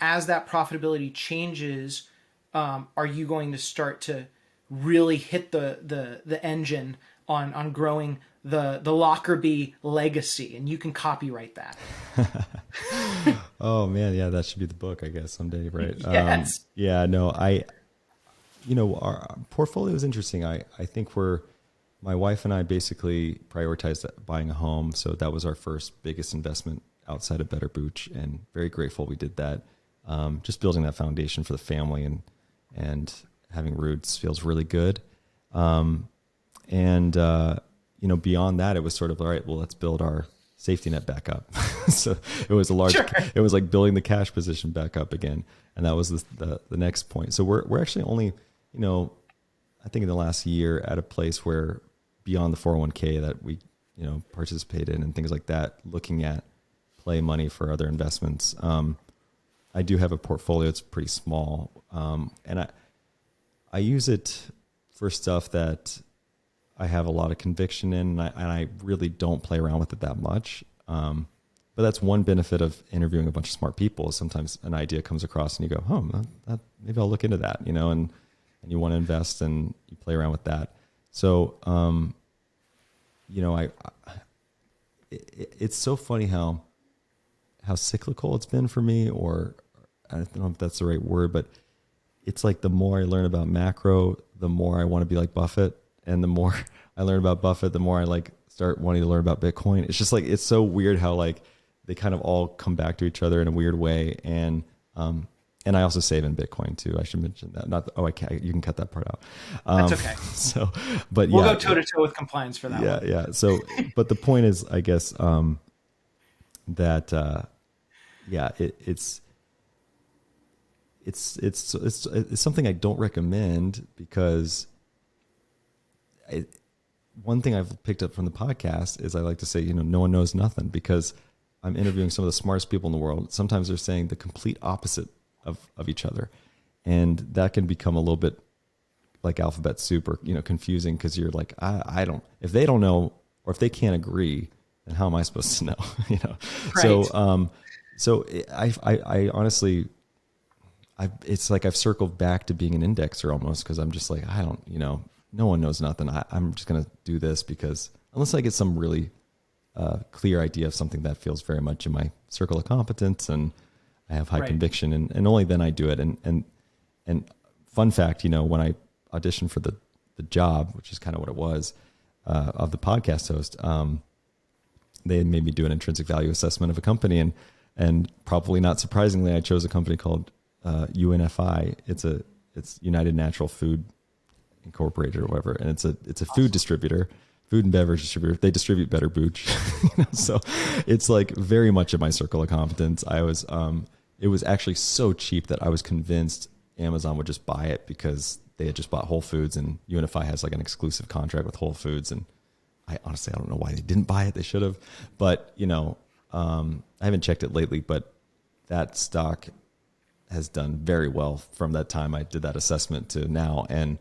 as that profitability changes, are you going to start to really hit the engine on growing the Lockerbie legacy, and you can copyright that? Oh man, yeah, that should be the book, I guess, someday, right? Yes. Our portfolio is interesting. I think my wife and I basically prioritized buying a home. So that was our first biggest investment outside of Better Booch, and very grateful we did that. Just building that foundation for the family and having roots feels really good. Beyond that, it was sort of, all right, well, let's build our safety net back up. So it was it was like building the cash position back up again. And that was the next point. So we're actually only, I think in the last year at a place where, beyond the 401k that we, participate in and things like that, looking at play money for other investments. I do have a portfolio. It's pretty small. And I use it for stuff that I have a lot of conviction in, and I really don't play around with it that much. But that's one benefit of interviewing a bunch of smart people. Sometimes an idea comes across and you go, maybe I'll look into that, and you want to invest and you play around with that. So, it's so funny how cyclical it's been for me, or I don't know if that's the right word, but it's like the more I learn about macro, the more I want to be like Buffett, and the more I learn about Buffett, the more I like start wanting to learn about Bitcoin. It's just like, it's so weird how like they kind of all come back to each other in a weird way. And I also save in Bitcoin too. I should mention that. Not, I can't, you can cut that part out. That's okay. So, but we'll go toe to toe with compliance for that. Yeah. One. Yeah. So, but the point is, I guess, that, it's something I don't recommend because one thing I've picked up from the podcast is I like to say, no one knows nothing, because I'm interviewing some of the smartest people in the world. Sometimes they're saying the complete opposite of each other. And that can become a little bit like alphabet soup, or, confusing, because you're like, I don't, if they don't know, or if they can't agree, then how am I supposed to know? Right. So I honestly, it's like I've circled back to being an indexer almost, because I'm just like, I don't, no one knows nothing. I'm just going to do this because unless I get some really clear idea of something that feels very much in my circle of competence and I have high conviction, and only then I do it. And fun fact, when I auditioned for the job, which is kind of what it was, of the podcast host, they made me do an intrinsic value assessment of a company, and probably not surprisingly, I chose a company called UNFI. It's United Natural Food Incorporated or whatever, and it's a food distributor, food and beverage distributor. They distribute Better Booch. So it's like very much in my circle of competence. It was actually so cheap that I was convinced Amazon would just buy it, because they had just bought Whole Foods, and UNFI has like an exclusive contract with Whole Foods. And I don't know why they didn't buy it. They should have, but I haven't checked it lately, but that stock has done very well from that time I did that assessment to now. And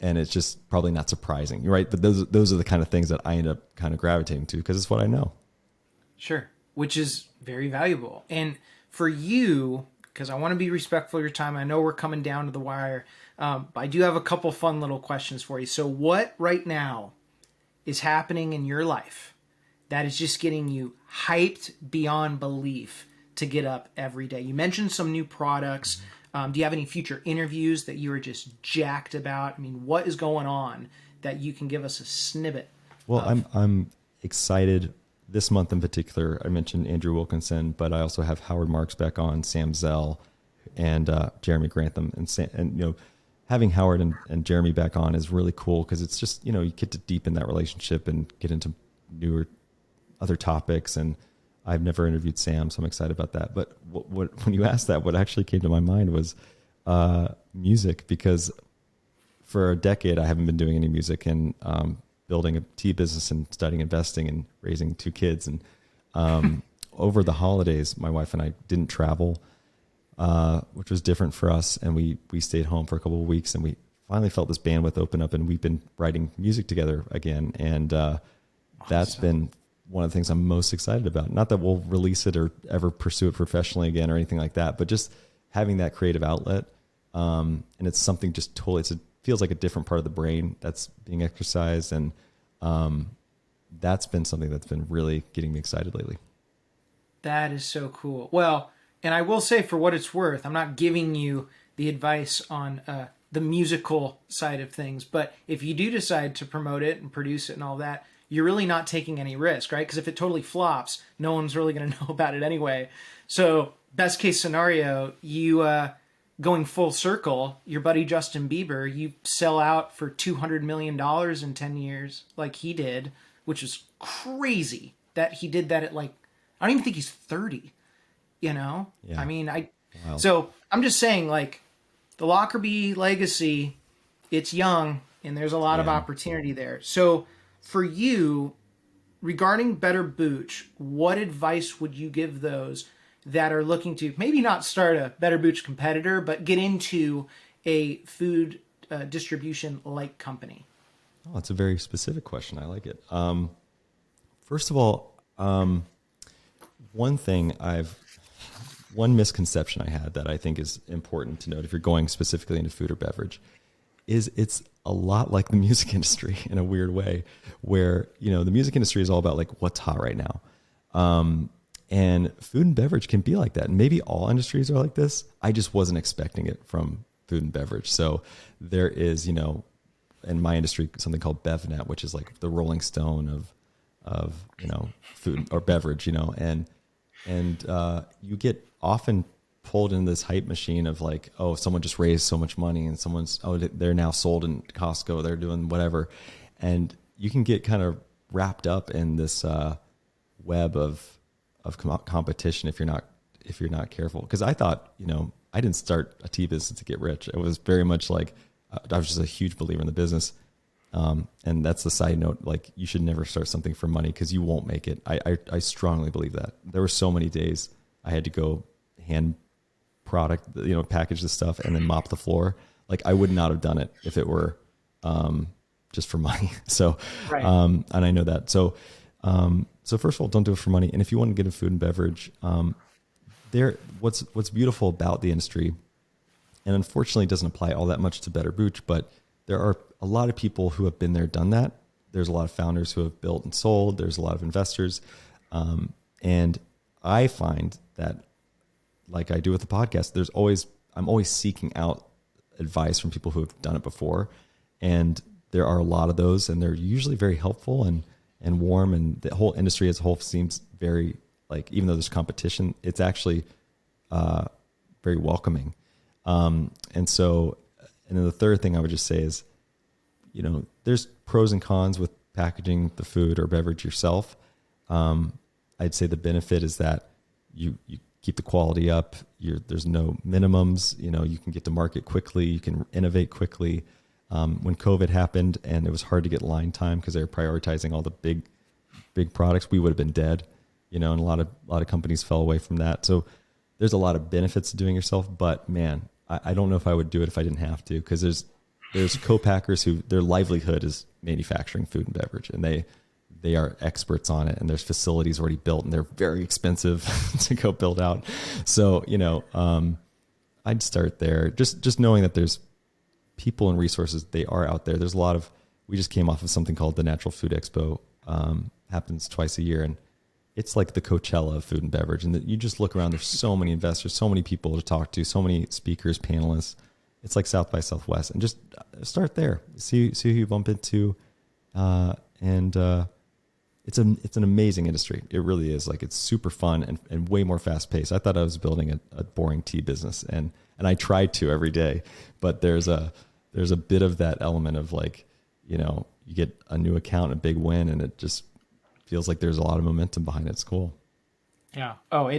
it's just probably not surprising, right? But those are the kind of things that I end up kind of gravitating to, because it's what I know. Sure. Which is very valuable. And for you, because I want to be respectful of your time, I know we're coming down to the wire, but I do have a couple fun little questions for you. So what right now is happening in your life that is just getting you hyped beyond belief to get up every day? You mentioned some new products. Do you have any future interviews that you are just jacked about? I mean, what is going on that you can give us a snippet? Well, I'm excited. This month in particular, I mentioned Andrew Wilkinson, but I also have Howard Marks back on, Sam Zell, and Jeremy Grantham. And having Howard and Jeremy back on is really cool, because it's just, you get to deepen that relationship and get into newer other topics. And I've never interviewed Sam, so I'm excited about that. But when you asked that, what actually came to my mind was music, because for a decade I haven't been doing any music, and building a tea business and studying investing and raising 2 kids. And over the holidays, my wife and I didn't travel, which was different for us. And we stayed home for a couple of weeks, and we finally felt this bandwidth open up, and we've been writing music together again. And that's been one of the things I'm most excited about. Not that we'll release it or ever pursue it professionally again or anything like that, but just having that creative outlet. And it's something just totally, it feels like a different part of the brain that's being exercised. And that's been something that's been really getting me excited lately. That is so cool. Well, and I will say, for what it's worth, I'm not giving you the advice on the musical side of things, but if you do decide to promote it and produce it and all that, you're really not taking any risk, right? Because if it totally flops, no one's really going to know about it anyway. So best case scenario, you going full circle, your buddy Justin Bieber, you sell out for $200 million in 10 years like he did, which is crazy that he did that at I don't even think he's 30, Yeah. I mean, wow. So I'm just saying, the Lockerbie legacy, it's young, and there's a lot of opportunity there. So for you, regarding Better Booch, what advice would you give those that are looking to maybe not start a Better Booch competitor, but get into a food distribution-like company? Oh, that's a very specific question. I like it. First of all, one misconception I had that I think is important to note if you're going specifically into food or beverage is it's a lot like the music industry in a weird way, where, the music industry is all about what's hot right now. And food and beverage can be like that. And maybe all industries are like this. I just wasn't expecting it from food and beverage. So there is, in my industry, something called BevNet, which is like the Rolling Stone of food or beverage, and you get often pulled in this hype machine of like, oh, someone just raised so much money and they're now sold in Costco, they're doing whatever. And you can get kind of wrapped up in this web of competition if you're not careful. Because I thought, I didn't start a tea business to get rich. It was very much like I was just a huge believer in the business. And that's the side note. Like, you should never start something for money because you won't make it. I strongly believe that. There were so many days I had to go hand product, package the stuff and then mop the floor. Like, I would not have done it if it were just for money. So, right. And I know that. So first of all, don't do it for money. And if you want to get into food and beverage, what's beautiful about the industry, and unfortunately it doesn't apply all that much to Better Booch, but there are a lot of people who have been there, done that. There's a lot of founders who have built and sold. There's a lot of investors. And I find that, like I do with the podcast, I'm always seeking out advice from people who have done it before. And there are a lot of those, and they're usually very helpful and warm. And the whole industry as a whole seems very, like, even though there's competition, it's actually very welcoming. And then the third thing I would just say is, there's pros and cons with packaging the food or beverage yourself. I'd say the benefit is that you keep the quality up. There's no minimums. You can get to market quickly. You can innovate quickly. When COVID happened and it was hard to get line time because they were prioritizing all the big products, we would have been dead. And a lot of companies fell away from that. So there's a lot of benefits to doing yourself. But man, I don't know if I would do it if I didn't have to, because there's co-packers who their livelihood is manufacturing food and beverage, and they are experts on it, and there's facilities already built, and they're very expensive to go build out. So, I'd start there. Just knowing that there's people and resources, they are out there. There's a lot of, we just came off of something called the Natural Food Expo, happens twice a year. And it's like the Coachella of food and beverage. And you just look around, there's so many investors, so many people to talk to, so many speakers, panelists. It's like South by Southwest, and just start there. See who you bump into. It's an amazing industry. It really is. Like, it's super fun and way more fast paced. I thought I was building a boring tea business, and I tried to every day, but there's a bit of that element of, like, you get a new account, a big win, and it just feels like there's a lot of momentum behind it. It's cool. Yeah. Oh,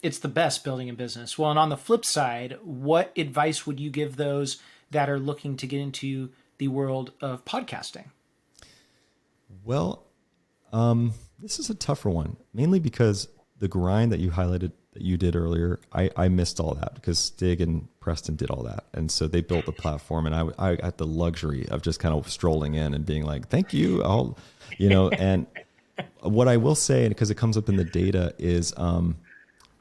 it's the best building a business. Well, and on the flip side, what advice would you give those that are looking to get into the world of podcasting? Well, this is a tougher one, mainly because the grind that you highlighted that you did earlier, I missed all that because Stig and Preston did all that. And so they built the platform, and I got the luxury of just kind of strolling in and being like, thank you. And what I will say, because it comes up in the data, is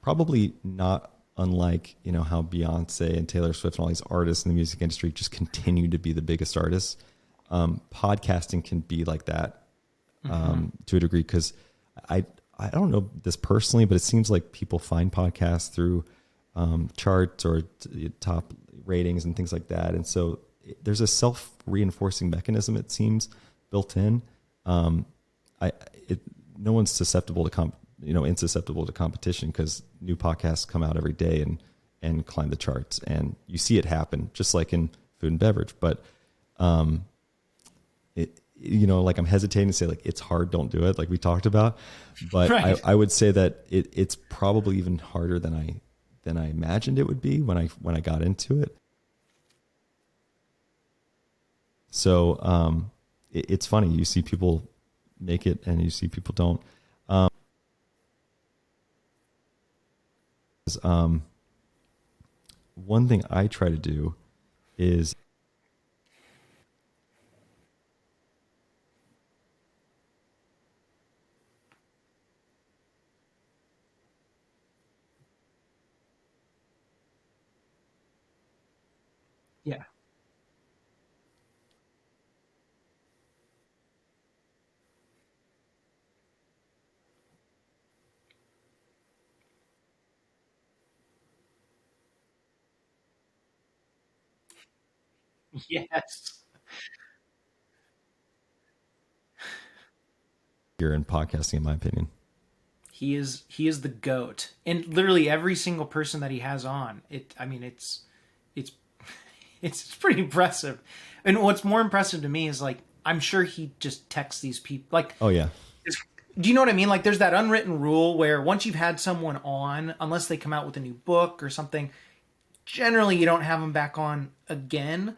probably not unlike, how Beyonce and Taylor Swift and all these artists in the music industry just continue to be the biggest artists. Podcasting can be like that to a degree, because I don't know this personally, but it seems like people find podcasts through charts or top ratings and things like that. And so there's a self-reinforcing mechanism, it seems, built in. No one's susceptible to insusceptible to competition, because new podcasts come out every day and climb the charts, and you see it happen just like in food and beverage. But like, I'm hesitating to say, like, it's hard, don't do it, like we talked about. But right. I would say that it's probably even harder than I imagined it would be when I got into it. So it's funny, you see people make it and you see people don't. One thing I try to do is yeah. Yes. Here in podcasting, in my opinion. He is the GOAT. And literally every single person that he has on, it's it's pretty impressive. And what's more impressive to me is like I'm sure he just texts these people like, Oh yeah. do you know what I mean? Like there's that unwritten rule where once you've had someone on, unless they come out with a new book or something, generally you don't have them back on again.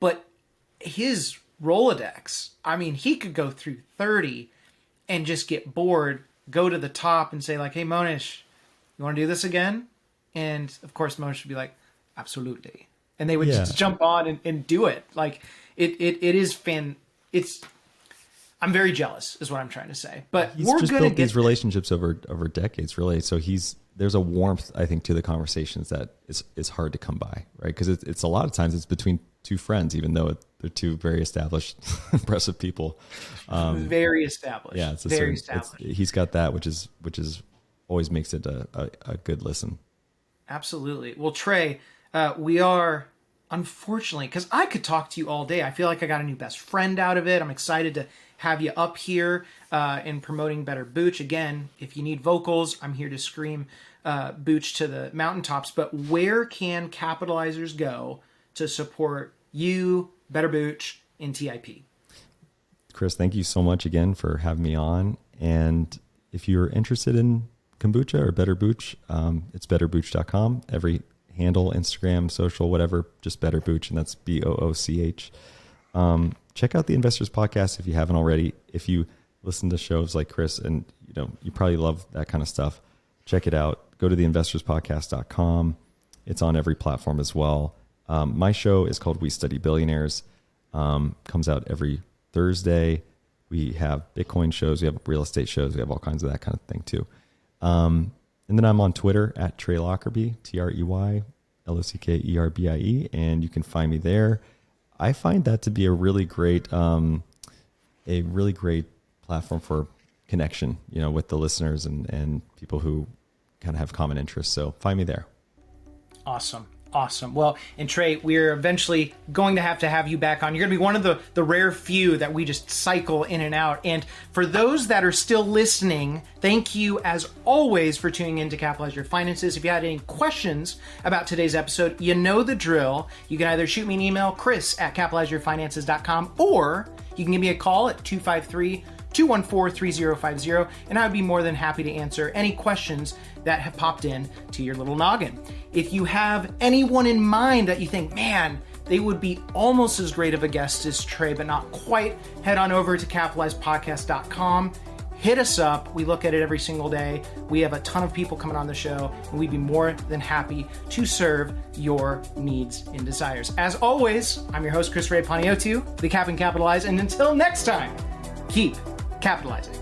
But his Rolodex, I mean, he could go through 30 and just get bored, go to the top and say like, hey, Monish, you want to do this again? And of course, Monish would be like, absolutely. And they would just jump on and do it. Like it is I'm very jealous is what I'm trying to say, but He's we're just going to built get these relationships over decades, really. So there's a warmth, I think, to the conversations that is hard to come by, right? Because it's a lot of times it's between two friends, even though they're two very established, impressive people. very established. Yeah, it's very established. He's got that, which is always makes it a good listen. Absolutely. Well, Trey, we are unfortunately, because I could talk to you all day. I feel like I got a new best friend out of it. I'm excited to have you up here in promoting Better Booch. Again, if you need vocals, I'm here to scream Booch to the mountaintops. But where can capitalizers go to support you, Better Booch, in TIP? Chris, thank you so much again for having me on. And if you're interested in kombucha or Better Booch, it's betterbooch.com. Every handle, Instagram, social, whatever, just Better Booch, and that's BOOCH. Check out the Investors Podcast if you haven't already. If you listen to shows like Chris and you probably love that kind of stuff, check it out. Go to theinvestorspodcast.com. It's on every platform as well. My show is called We Study Billionaires. Comes out every Thursday. We have Bitcoin shows, we have real estate shows, we have all kinds of that kind of thing too. And then I'm on Twitter at Trey Lockerbie, TreyLockerbie, and you can find me there. I find that to be a really great platform for connection, with the listeners and people who kind of have common interests. So find me there. Awesome. Well, and Trey, we're eventually going to have you back on. You're going to be one of the rare few that we just cycle in and out. And for those that are still listening, thank you as always for tuning in to Capitalize Your Finances. If you had any questions about today's episode, you know the drill. You can either shoot me an email, chris@capitalizeyourfinances.com, or you can give me a call at 253-214-3050, and I would be more than happy to answer any questions that have popped in to your little noggin. If you have anyone in mind that you think, man, they would be almost as great of a guest as Trey, but not quite, head on over to capitalizepodcast.com. Hit us up. We look at it every single day. We have a ton of people coming on the show, and we'd be more than happy to serve your needs and desires. As always, I'm your host, Chris Ray Paniotu, the Cap and Capitalize, and until next time, keep capitalizing.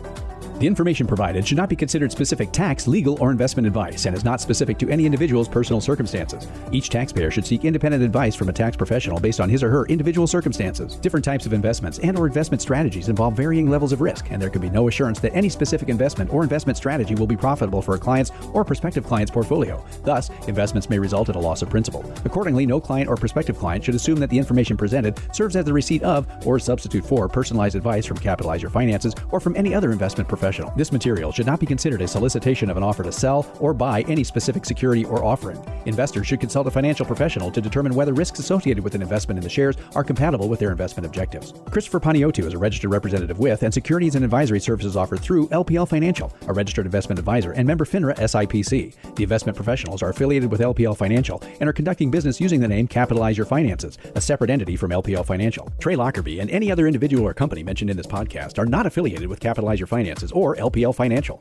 The information provided should not be considered specific tax, legal, or investment advice and is not specific to any individual's personal circumstances. Each taxpayer should seek independent advice from a tax professional based on his or her individual circumstances. Different types of investments and/or investment strategies involve varying levels of risk, and there can be no assurance that any specific investment or investment strategy will be profitable for a client's or prospective client's portfolio. Thus, investments may result in a loss of principal. Accordingly, no client or prospective client should assume that the information presented serves as the receipt of or substitute for personalized advice from Capitalize Your Finances or from any other investment professional. This material should not be considered a solicitation of an offer to sell or buy any specific security or offering. Investors should consult a financial professional to determine whether risks associated with an investment in the shares are compatible with their investment objectives. Christopher Paniotu is a registered representative with and securities and advisory services offered through LPL Financial, a registered investment advisor and member FINRA SIPC. The investment professionals are affiliated with LPL Financial and are conducting business using the name Capitalize Your Finances, a separate entity from LPL Financial. Trey Lockerbie and any other individual or company mentioned in this podcast are not affiliated with Capitalize Your Finances or LPL Financial.